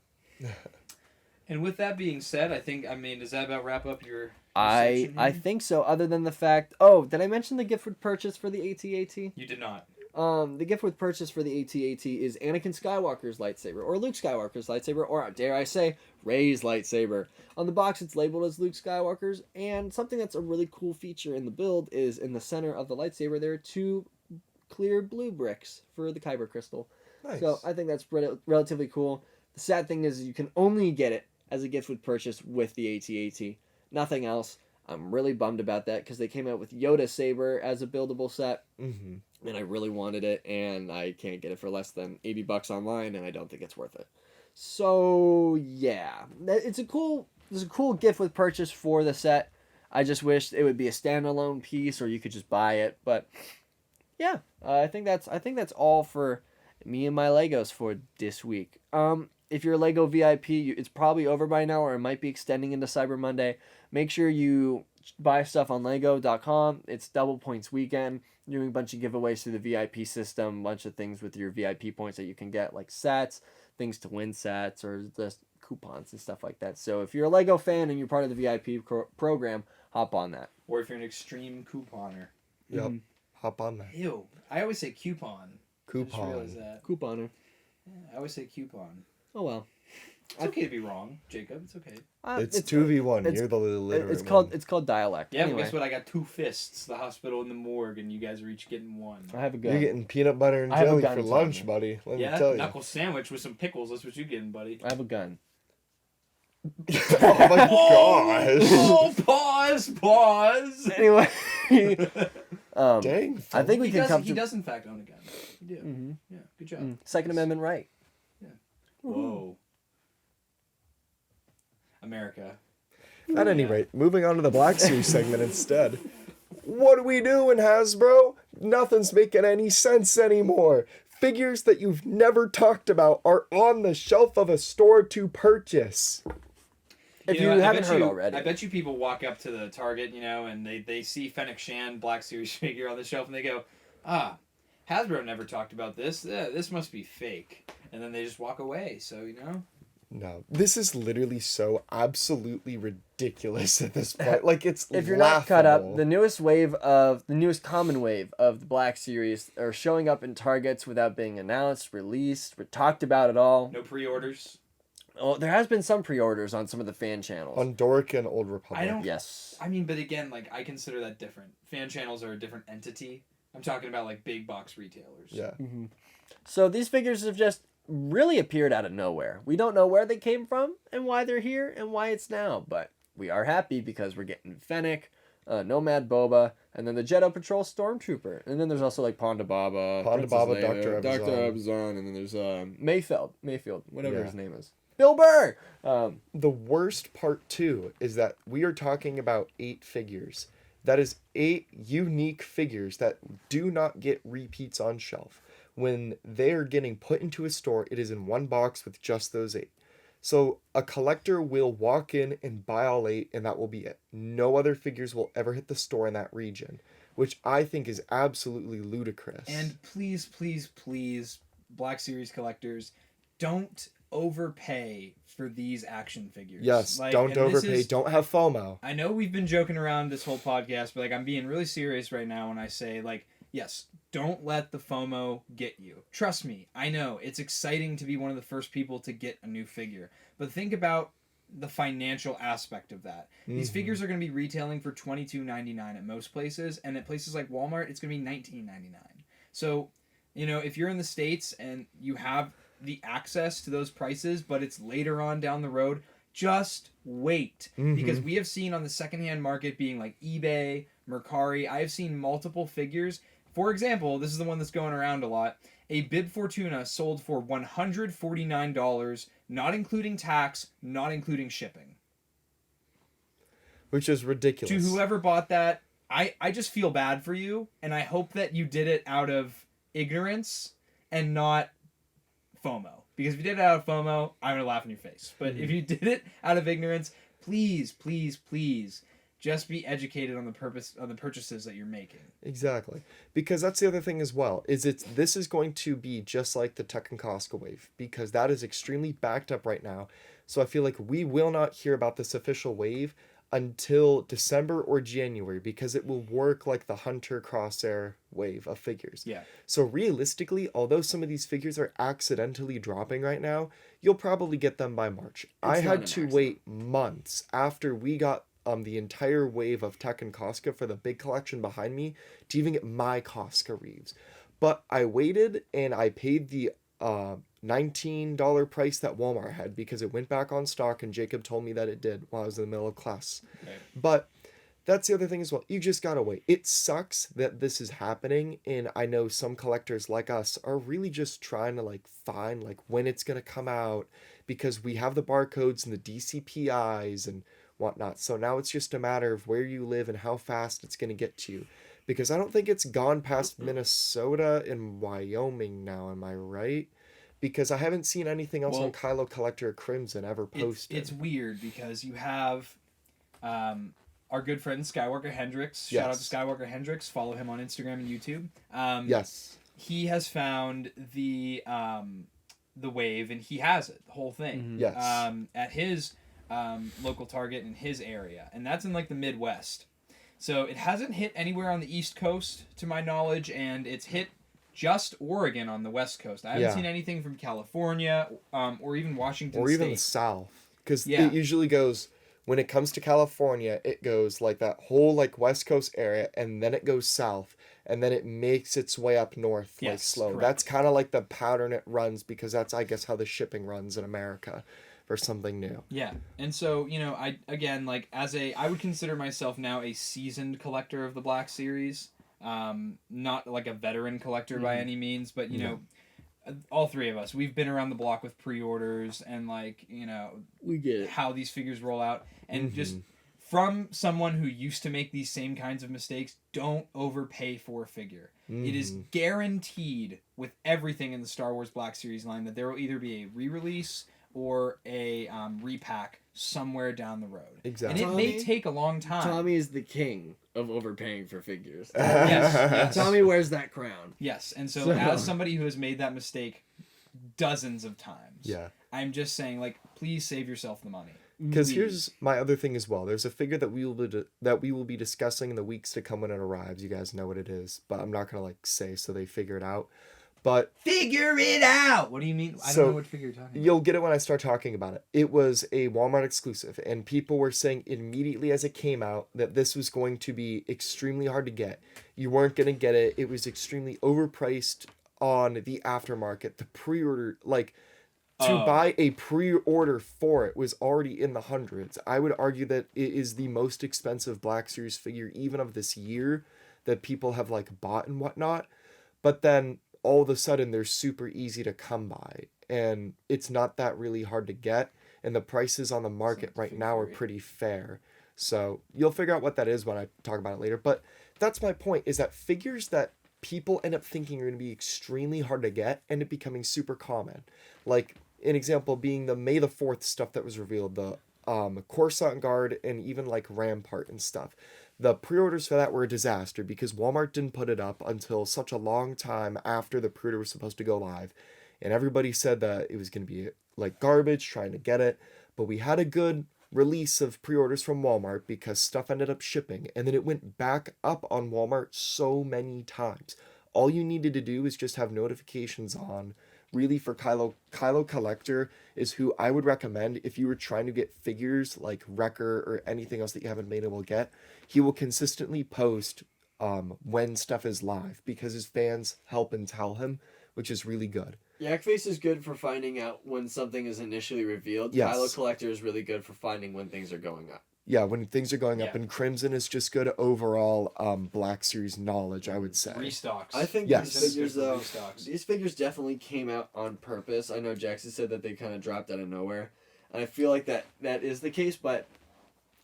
And with that being said, I think does that about wrap up your I section here? think so. Other than the fact, oh, did I mention the gift with purchase for the AT-AT? You did not. The gift with purchase for the AT-AT is Anakin Skywalker's lightsaber, or Luke Skywalker's lightsaber, or dare I say, Rey's lightsaber. On the box, it's labeled as Luke Skywalker's, and something that's a really cool feature in the build is in the center of the lightsaber, there are 2 clear blue bricks for the Kyber crystal. Nice. So I think that's relatively cool. The sad thing is you can only get it as a gift with purchase with the AT-AT. Nothing else. I'm really bummed about that because they came out with Yoda Saber as a buildable set. Mm-hmm. And I really wanted it, and I can't get it for less than $80 online, and I don't think it's worth it. So yeah, it's a cool gift with purchase for the set. I just wish it would be a standalone piece, or you could just buy it. But yeah, I think that's all for me and my Legos for this week. if you're a Lego VIP, it's probably over by now, or it might be extending into Cyber Monday. Make sure you buy stuff on Lego.com. It's double points weekend. You're doing a bunch of giveaways through the VIP system, a bunch of things with your VIP points that you can get, like sets, things to win sets, or just coupons and stuff like that. So if you're a Lego fan and you're part of the VIP program, hop on that. Or if you're an extreme couponer. Yep. Hop on that. Ew. I always say coupon. I just Coupon. realized that. Couponer. Yeah, I always say coupon. Oh well. It's okay to be wrong, Jacob. It's okay. It's 2v1. You're the literate It's called dialect. Yeah, Anyway, but guess what? I got 2 fists, the hospital and the morgue, and you guys are each getting 1. I have a gun. You're getting peanut butter and I have a jelly gun for in lunch, front buddy. Let me Yeah, tell you. knuckle sandwich with some pickles. That's what you getting, buddy. I have a gun. Oh my gosh. Oh, pause. Anyway, Dang. I think we He can does, come he to does in fact own a gun. You do. Mhm. Yeah, good job. Second Amendment right. Whoa. America. At any rate, moving on to the Black Series segment instead. What are we doing, Hasbro? Nothing's making any sense anymore. Figures that you've never talked about are on the shelf of a store to purchase. If you know, I haven't bet heard you- already. I bet you people walk up to the Target, and they see Fennec Shan Black Series figure on the shelf, and they go, Hasbro never talked about this. This must be fake. And then they just walk away. So, No, this is literally so absolutely ridiculous at this point. Like, it's If you're not caught up, laughable. the newest common wave of the Black Series are showing up in Targets without being announced, released, or talked about at all. no pre-orders. Oh, there has been some pre-orders on some of the fan channels. On Doric and Old Republic. I don't. Yes. I mean, but again, I consider that different. Fan channels are a different entity. I'm talking about big box retailers. Yeah. So these figures have just really appeared out of nowhere. We don't know where they came from and why they're here and why it's now, but we are happy because we're getting Fennec, Nomad Boba, and then the Jeddah Patrol Stormtrooper. And then there's also Ponda Baba, Ponda Princess Baba, Leia, Dr. Abzan. Abzan, and then there's Mayfield, whatever Yeah. his name is. Bill Burr! The worst part, too, is that we are talking about 8 figures. That is 8 unique figures that do not get repeats on shelf. When they are getting put into a store, it is in one box with just those 8. So a collector will walk in and buy all 8, and that will be it. No other figures will ever hit the store in that region, which I think is absolutely ludicrous. And please, please, please, Black Series collectors, don't overpay for these action figures. yes, don't and this overpay. is- Don't have FOMO. I know we've been joking around this whole podcast, but I'm being really serious right now when I say yes, don't let the FOMO get you. Trust me, I know it's exciting to be one of the first people to get a new figure, but think about the financial aspect of that. These figures are going to be retailing for $22.99 at most places, and at places like Walmart, it's going to be $19.99. So, if you're in the States and you have the access to those prices, but it's later on down the road, just wait. Because we have seen on the secondhand market being like eBay, Mercari, I have seen multiple figures. For example, this is the one that's going around a lot. A Bib Fortuna sold for $149, not including tax, not including shipping. Which is ridiculous. To whoever bought that, I just feel bad for you, and I hope that you did it out of ignorance and not FOMO. Because if you did it out of FOMO, I'm going to laugh in your face. But if you did it out of ignorance, please, please, please, just be educated on the purchases that you're making. Exactly. Because that's the other thing as well, this is going to be just like the Tekken Costco wave, because that is extremely backed up right now. So I feel like we will not hear about this official wave until December or January, because it will work like the Hunter Crosshair wave of figures. Yeah. So realistically, although some of these figures are accidentally dropping right now, you'll probably get them by March. I not had an to accident. wait months after we got the entire wave of Tekken Costco for the big collection behind me to even get my Costco Reeves. But I waited and I paid the $19 price that Walmart had because it went back on stock, and Jacob told me that it did while I was in the middle of class. Okay. But that's the other thing as well. You just gotta wait. It sucks that this is happening, and I know some collectors like us are really just trying to find when it's gonna come out, because we have the barcodes and the DCPIs and whatnot. So now it's just a matter of where you live and how fast it's gonna get to you. Because I don't think it's gone past Minnesota and Wyoming now, am I right? Because I haven't seen anything else Well, on Kylo Collector or Crimson ever posted. It's weird because you have our good friend Skywalker Hendricks. Shout out to Yes. Skywalker Hendricks. Follow him on Instagram and YouTube. Yes. He has found the wave, and he has it, the whole thing. Yes. At his local Target in his area, and that's in like the Midwest. So it hasn't hit anywhere on the East Coast, to my knowledge, and it's hit just Oregon on the West Coast. I haven't seen anything from California or even Washington Or State. even the South. Because Yeah. it usually goes, when it comes to California, it goes like that whole like West Coast area, and then it goes south, and then it makes its way up north like Yes, slow. correct. That's kind of like the pattern it runs, because that's, I guess, how the shipping runs in America for something new. Yeah, and so I again, like, I would consider myself now a seasoned collector of the Black Series, not like a veteran collector by any means, but you know, all three of us, we've been around the block with pre-orders and like We get it. how these figures roll out, and just from someone who used to make these same kinds of mistakes, don't overpay for a figure. It is guaranteed with everything in the Star Wars Black Series line that there will either be a re-release or a repack somewhere down the road. Exactly. And it may Tommy- take a long time. Tommy is the king of overpaying for figures. Yes. Tommy wears that crown. Yes, and so So- as somebody who has made that mistake dozens of times, Yeah. I'm just saying, like, please save yourself the money. Because here's my other thing as well. There's a figure that we will be discussing in the weeks to come when it arrives. You guys know what it is, but I'm not gonna like say so they figure it out. But Figure it out! What do you mean? I So, don't know what figure you're talking about. you'll get it when I start talking about it. It was a Walmart exclusive, and people were saying immediately as it came out that this was going to be extremely hard to get. You weren't going to get it. It was extremely overpriced on the aftermarket. The pre-order, like, to buy a pre-order for it was already in the hundreds. I would argue that it is the most expensive Black Series figure even of this year that people have, like, bought and whatnot. But then all of a sudden they're super easy to come by, and it's not that really hard to get, and the prices on the market right now are pretty fair. So you'll figure out what that is when I talk about it later. But that's my point, is that figures that people end up thinking are going to be extremely hard to get end up becoming super common. Like an example being the May the 4th stuff that was revealed, the Coruscant Guard, and even like Rampart and stuff. The pre-orders for that were a disaster because Walmart didn't put it up until such a long time after the pre-order was supposed to go live. And everybody said that it was going to be like garbage trying to get it. But we had a good release of pre-orders from Walmart because stuff ended up shipping. And then it went back up on Walmart so many times. All you needed to do is just have notifications on. Really, for Kylo Collector is who I would recommend if you were trying to get figures like Wrecker or anything else that you haven't been able to get. He will consistently post when stuff is live because his fans help and tell him, which is really good. Yakface is good for finding out when something is initially revealed. Yes. Kylo Collector is really good for finding when things are going up. Yeah, when things are going up, Yeah. and Crimson is just good overall Black Series knowledge, I would say. Restocks. I think Yes. these figures, Good for though, restocks. these figures definitely came out on purpose. I know Jackson said that they kind of dropped out of nowhere, and I feel like that is the case. But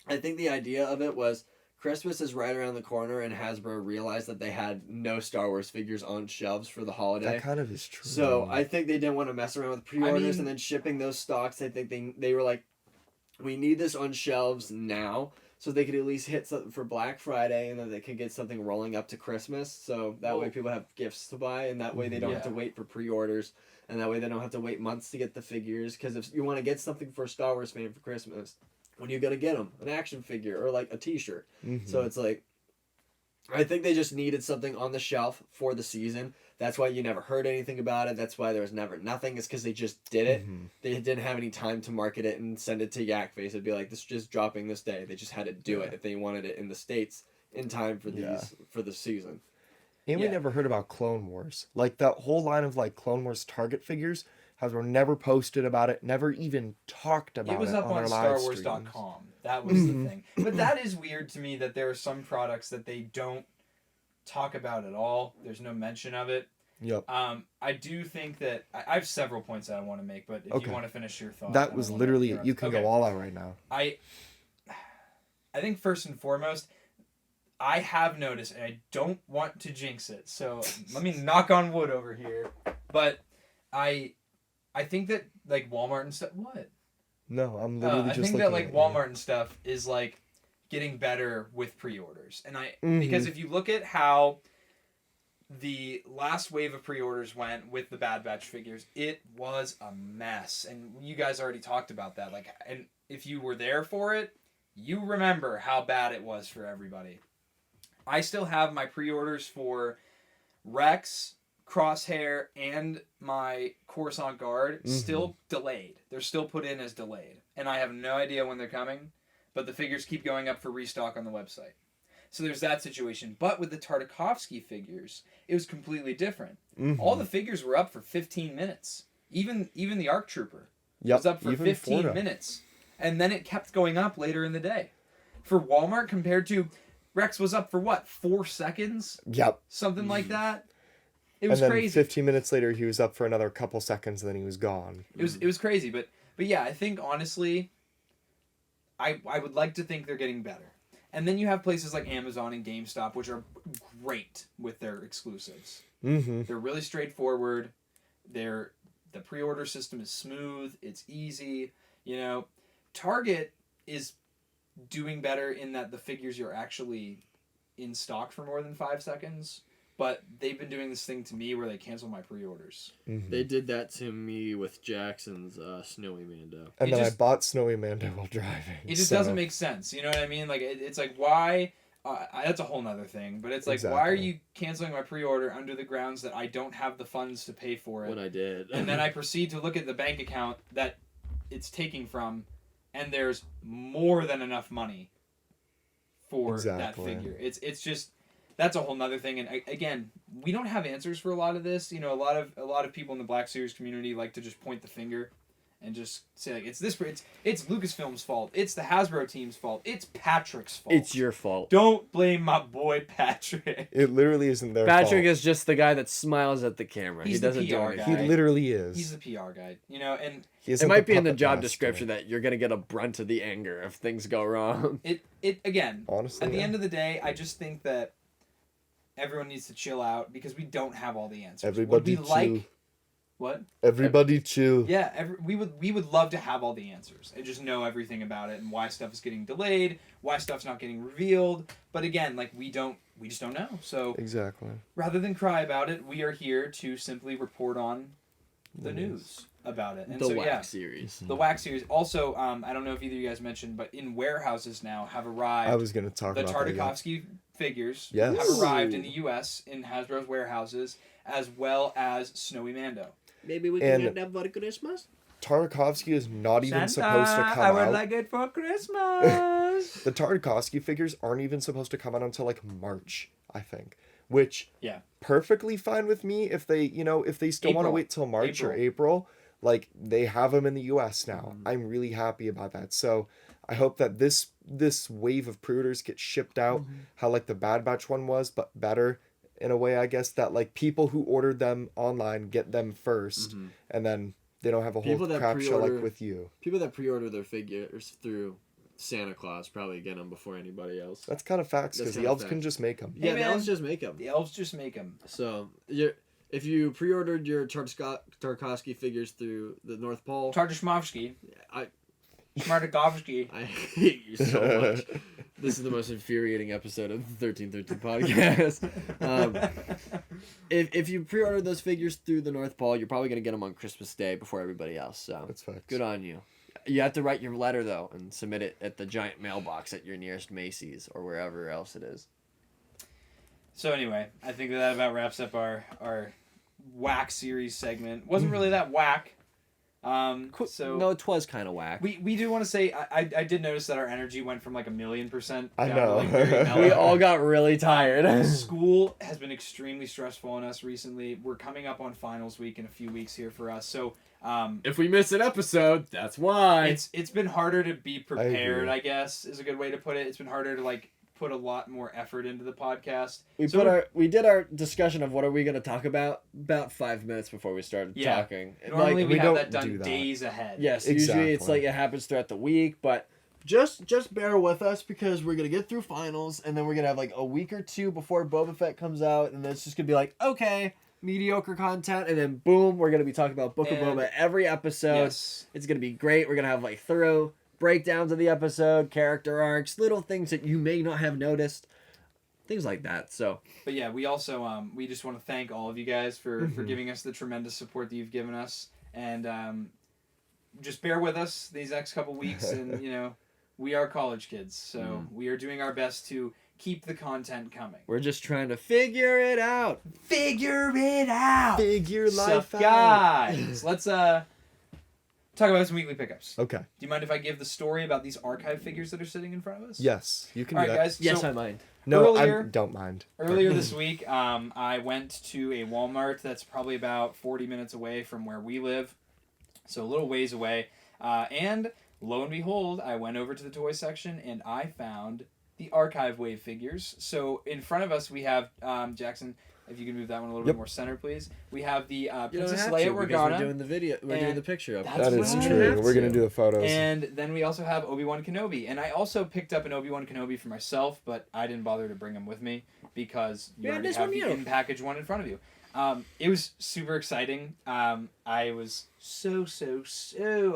I think the idea of it was Christmas is right around the corner, and Hasbro realized that they had no Star Wars figures on shelves for the holiday. That kind of is true. So I think they didn't want to mess around with pre-orders mean- and then shipping those stocks. I think they were like, we need this on shelves now, so they could at least hit something for Black Friday, and then they could get something rolling up to Christmas. So that way Well- people have gifts to buy, and that way they don't have to Yeah. wait for pre-orders, and that way they don't have to wait months to get the figures. Because if you want to get something for a Star Wars fan for Christmas, when you gotta get them an action figure or like a T-shirt. So it's like, I think they just needed something on the shelf for the season. That's why you never heard anything about it. That's why there was never nothing. It's because they just did it. They didn't have any time to market it and send it to Yakface. It'd be like, this is just dropping this day. They just had to do it if they wanted it in the States in time for these for the season. And we Yeah. never heard about Clone Wars. Like that whole line of like Clone Wars Target figures, Hasbro never posted about it, never even talked about it. It was up on their live StarWars.com. That was the thing. But that is weird to me that there are some products that they don't talk about at all. There's no mention of it. Yep. I do think that I have several points that I want to make, but if Okay. you want to finish your thought, That was literally it. You can Okay. go all out right now. I think first and foremost, I have noticed, and I don't want to jinx it, so let me knock on wood over here. But I think that like Walmart and stuff. What? No, I'm literally I just think looking that like at Walmart and stuff is like getting better with pre-orders, and because if you look at how the last wave of pre-orders went with the Bad Batch figures, it was a mess, and you guys already talked about that. Like, and if you were there for it, you remember how bad it was for everybody. I still have my pre-orders for Rex, Crosshair, and my Coruscant Guard still delayed. They're still put in as delayed. And I have no idea when they're coming, but the figures keep going up for restock on the website. So there's that situation. But with the Tartakovsky figures, it was completely different. All the figures were up for 15 minutes. Even the ARC Trooper was up for 15 minutes. And then it kept going up later in the day. For Walmart, compared to Rex was up for what, 4 seconds? Yep. Something like that. It was and then crazy. 15 minutes later, he was up for another couple seconds, and then he was gone. It was crazy, but yeah, I think honestly, I would like to think they're getting better. And then you have places like Amazon and GameStop, which are great with their exclusives. They're really straightforward. The pre-order system is smooth. It's easy. You know, Target is doing better in that the figures are actually in stock for more than 5 seconds. But they've been doing this thing to me where they cancel my pre-orders. They did that to me with Jackson's Snowy Mando. And then I bought Snowy Mando while driving. It just doesn't make sense. You know what I mean? Like, it's like, why... that's a whole nother thing. But it's like, why are you canceling my pre-order under the grounds that I don't have the funds to pay for it? When I did. And then I proceed to look at the bank account that it's taking from, and there's more than enough money for that figure. It's just... That's a whole nother thing, and again, we don't have answers for a lot of this. You know, a lot of people in the Black Series community like to just point the finger, and just say like it's Lucasfilm's fault, it's the Hasbro team's fault, it's Patrick's fault. It's your fault. Don't blame my boy Patrick. It literally isn't their fault. Patrick is just the guy that smiles at the camera. He's he doesn't the PR do guy. anything. He literally is. He's the PR guy, you know, and it might be in the job description that you're gonna get a brunt of the anger if things go wrong. It again. Honestly, at the end of the day, I just think that everyone needs to chill out because we don't have all the answers. Everybody chill. What? Everybody chill. Yeah, we would love to have all the answers and just know everything about it and why stuff is getting delayed, why stuff's not getting revealed. But again, like we just don't know. So exactly. Rather than cry about it, we are here to simply report on the news about it. And the Wack Series. The Wack Series. Also, I don't know if either of you guys mentioned, but in warehouses now have arrived. I was going to talk about the Tartakovsky figures yes. have arrived in the U.S. in Hasbro's warehouses, as well as Snowy Mando. Maybe we can get that for Christmas. Tartakovsky is not even supposed to come out. I would like it for Christmas. The Tartakovsky figures aren't even supposed to come out until like March, I think. Which perfectly fine with me if they still want to wait till March or April. Like they have them in the US now. I'm really happy about that. So I hope that this wave of pre-orders gets shipped out how like the Bad Batch one was, but better in a way, I guess, that like people who ordered them online get them first and then they don't have a whole crap show like with you. People that pre-order their figures through Santa Claus probably get them before anybody else. That's kind of facts because the elves can just make them. Yeah, the elves just make them. The elves just make them. So if you pre-ordered your Tartakovsky figures through the North Pole, Tartakovsky, I hate you so much. This is the most infuriating episode of the 1313 podcast. If you pre-ordered those figures through the North Pole, you're probably gonna get them on Christmas Day before everybody else. So that's facts. Good on you. You have to write your letter though and submit it at the giant mailbox at your nearest Macy's or wherever else it is. So anyway, I think that about wraps up our Wack Series segment. Wasn't really that whack. So no, it was kind of whack. We do want to say I did notice that our energy went from like 1,000,000% I down know. to like very mellow. We all got really tired. School has been extremely stressful on us recently. We're coming up on finals week in a few weeks here for us. So if we miss an episode, that's why. It's been harder to be prepared, I guess, is a good way to put it. It's been harder to like put a lot more effort into the podcast. We did our discussion of what are we going to talk about 5 minutes before we started talking. Normally like, we have that done days ahead. Yes, usually it's like it happens throughout the week, but just bear with us because we're going to get through finals and then we're going to have like a week or two before Boba Fett comes out and then it's just going to be like, okay, mediocre content, and then boom, we're gonna be talking about Book of And- Boba every episode. Yes. It's gonna be great. We're gonna have like thorough breakdowns of the episode, character arcs, little things that you may not have noticed, things like that. So But yeah, we also we just want to thank all of you guys for giving us the tremendous support that you've given us, and just bear with us these next couple weeks, and we are college kids, so we are doing our best to keep the content coming. we're just trying to figure it out. Figure it out. Figure life Sup, out. guys. Let's talk about some weekly pickups. Okay. Do you mind if I give the story about these archive figures that are sitting in front of us? Yes, you can All do right, that. guys. Yes, so I mind. No, earlier- I don't mind. earlier this week, I went to a Walmart that's probably about 40 minutes away from where we live, so a little ways away. And lo and behold, I went over to the toy section and I found the archive wave figures. So in front of us we have Jackson. If you can move that one a little bit more center, please. We have the You don't Princess have Leia to, because Organa. we're doing the video. We're doing and the picture of it. that's That is right. true. We're gonna do the photos. And then we also have Obi-Wan Kenobi. And I also picked up an Obi-Wan Kenobi for myself, but I didn't bother to bring him with me because you Yeah, already this have one the you. in-package one in front of you. It was super exciting. I was so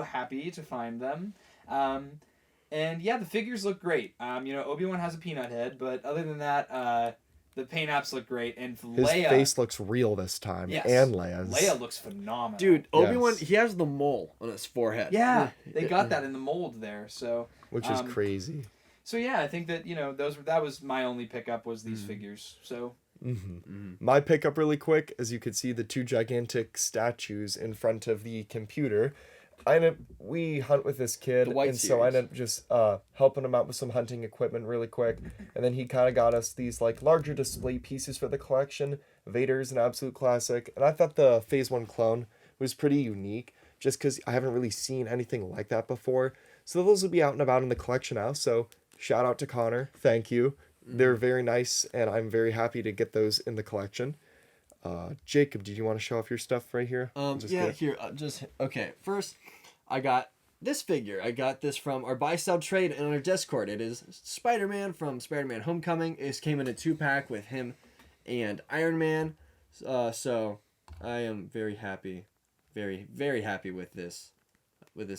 happy to find them. And yeah, the figures look great. Obi-Wan has a peanut head, but other than that, the paint apps look great. And His Leia, face looks real this time, Yes. and Leia's. Leia looks phenomenal. Dude, Obi-Wan, Yes. he has the mole on his forehead. Yeah, they got that in the mold there. So Which is crazy. So yeah, I think that that was my only pickup was these figures. So My pickup really quick, as you could see the two gigantic statues in front of the computer. We hunt with this kid, The White and so I Series. ended up just helping him out with some hunting equipment really quick. And then he kind of got us these like larger display pieces for the collection. Vader's an absolute classic, and I thought the Phase 1 clone was pretty unique, just because I haven't really seen anything like that before. So those will be out and about in the collection now, so shout out to Connor, thank you. They're very nice, and I'm very happy to get those in the collection. Jacob, did you want to show off your stuff right here? Here, okay. First, I got this figure. I got this from our buy sell trade in our Discord. It is Spider-Man from Spider-Man Homecoming. It came in a 2-pack with him and Iron Man. So I am very happy, very very happy with this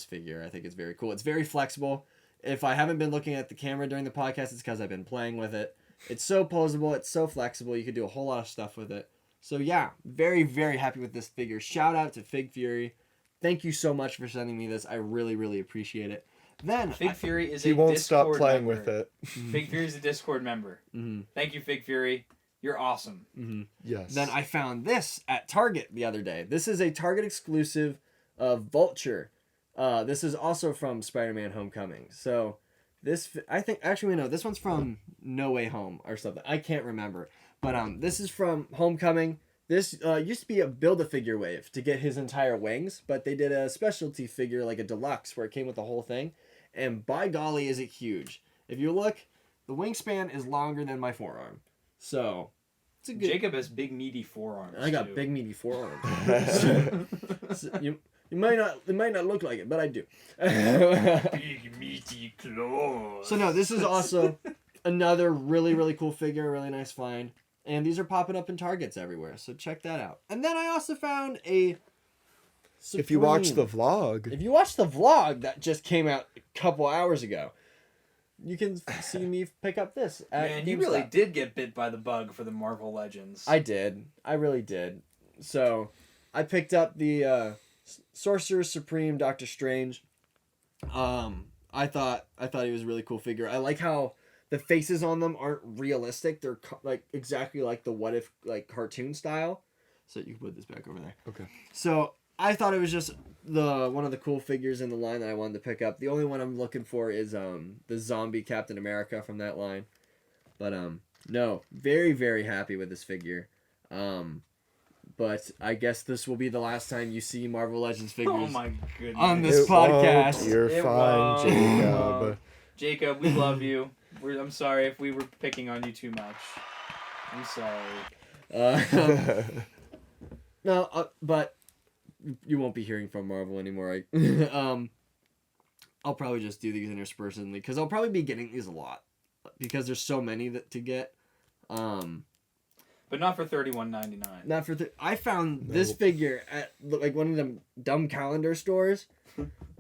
figure. I think it's very cool. It's very flexible. If I haven't been looking at the camera during the podcast, it's because I've been playing with it. It's so posable. It's so flexible. You could do a whole lot of stuff with it. So yeah, very, very happy with this figure. Shout out to Fig Fury. Thank you so much for sending me this. I really, really appreciate it. Then Fig Fury is He a won't Discord stop playing member. with it. Fig Fury is a Discord member. Thank you, Fig Fury. You're awesome. Yes. Then I found this at Target the other day. This is a Target exclusive Vulture. This is also from Spider-Man Homecoming. So this, I think, actually, no, this one's from No Way Home or something. I can't remember. But this is from Homecoming. This used to be a Build-A-Figure wave to get his entire wings, but they did a specialty figure, like a deluxe, where it came with the whole thing. And by golly, is it huge. If you look, the wingspan is longer than my forearm. So, it's a good... Jacob has big meaty forearms. I got too. big meaty forearms. So you might not, it might not look like it, but I do. big meaty claws. So no, this is also another really, really cool figure, really nice find. And these are popping up in Targets everywhere, so check that out. And then I also found a if you watch Supreme. the vlog, If you watch the vlog that just came out a couple hours ago, you can see me pick up this at Man, you GameStop. really did get bit by the bug for the Marvel Legends. I did. I really did. So, I picked up the Sorcerer Supreme Doctor Strange. I thought he was a really cool figure. I like how the faces on them aren't realistic. They're like exactly like the What If like cartoon style. So you can put this back over there. okay. So I thought it was just one of the cool figures in the line that I wanted to pick up. The only one I'm looking for is the zombie Captain America from that line. But no, very, very happy with this figure. But I guess this will be the last time you see Marvel Legends figures Oh my goodness. on this It won't. podcast. You're It fine, won't. Jacob. Jacob, we love you. I'm sorry if we were picking on you too much. I'm sorry. No, but you won't be hearing from Marvel anymore. I'll probably just do these interspersingly because I'll probably be getting these a lot because there's so many to get. But But not for $31.99. Not for I found this figure at like one of them dumb calendar stores.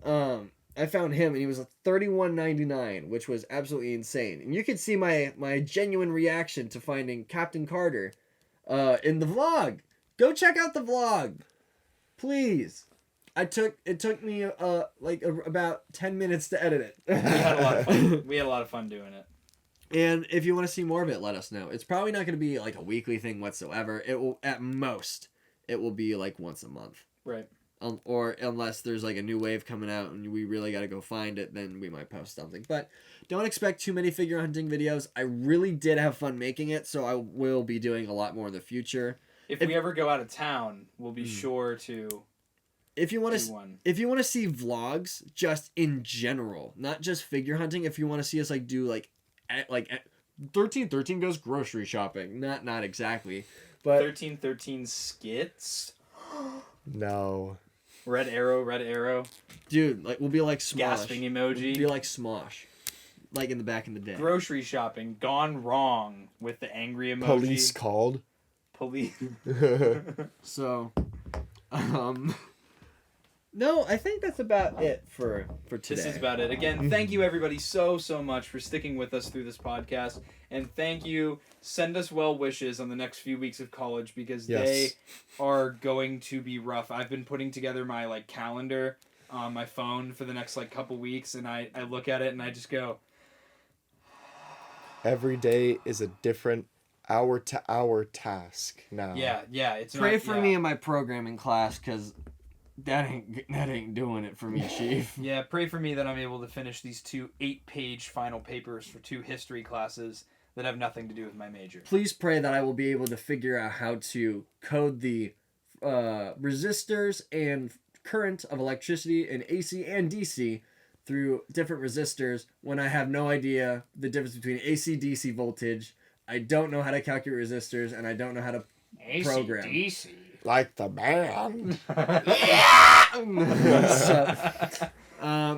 I found him and he was $31.99, which was absolutely insane. And you could see my genuine reaction to finding Captain Carter in the vlog. Go check out the vlog, please. It took me about 10 minutes to edit it. We had a lot of fun. We had a lot of fun doing it. And if you want to see more of it, let us know. It's probably not going to be like a weekly thing whatsoever. It will, at most, it will be like once a month. Right. Or unless there's like a new wave coming out and we really got to go find it, then we might post something. But don't expect too many figure hunting videos. I really did have fun making it, so I will be doing a lot more in the future. If we ever go out of town, we'll be sure to. If you want to see vlogs just in general, not just figure hunting, if you want to see us do 1313 goes grocery shopping, not exactly, but 1313 skits. No. Red arrow. Dude, we'll be like Smosh. Gasping emoji. We'll be like Smosh. Like in the back in the day. Grocery shopping gone wrong with the angry emoji. Police called. Police. So, no, I think that's about it for today. This is about it. Again, thank you everybody so much for sticking with us through this podcast. And thank you. Send us well wishes on the next few weeks of college because they are going to be rough. I've been putting together my calendar on my phone for the next couple weeks, and I look at it and I just go. Every day is a different hour-to-hour task now. Yeah. Pray for me in my programming class because that ain't doing it for me, Chief. Yeah, pray for me that I'm able to finish these 2 8-page final papers for 2 history classes that have nothing to do with my major. Please pray that I will be able to figure out how to code the resistors and current of electricity in AC and DC through different resistors when I have no idea the difference between AC DC voltage. I don't know how to calculate resistors and I don't know how to program. AC/DC. Like the band.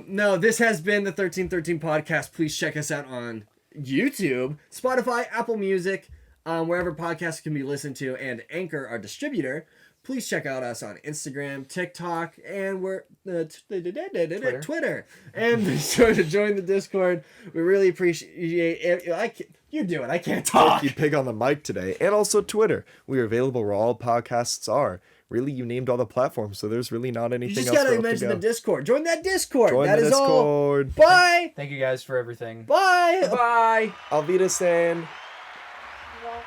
No, this has been the 1313 podcast. Please check us out on YouTube, Spotify, Apple Music, wherever podcasts can be listened to, and Anchor, our distributor. Please check out us on Instagram, TikTok, and we're Twitter. And be sure to join the Discord. We really appreciate it. You do it. I can't talk. Turkey Pig on the mic today. And also Twitter. We are available where all podcasts are. Really, you named all the platforms, so there's really not anything else. You just gotta mention the Discord. Join that Discord. Join that the is Discord. all. Bye. Thank you guys for everything. Bye. Bye. Alvida San.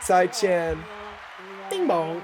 Sai Chan. Ding bong.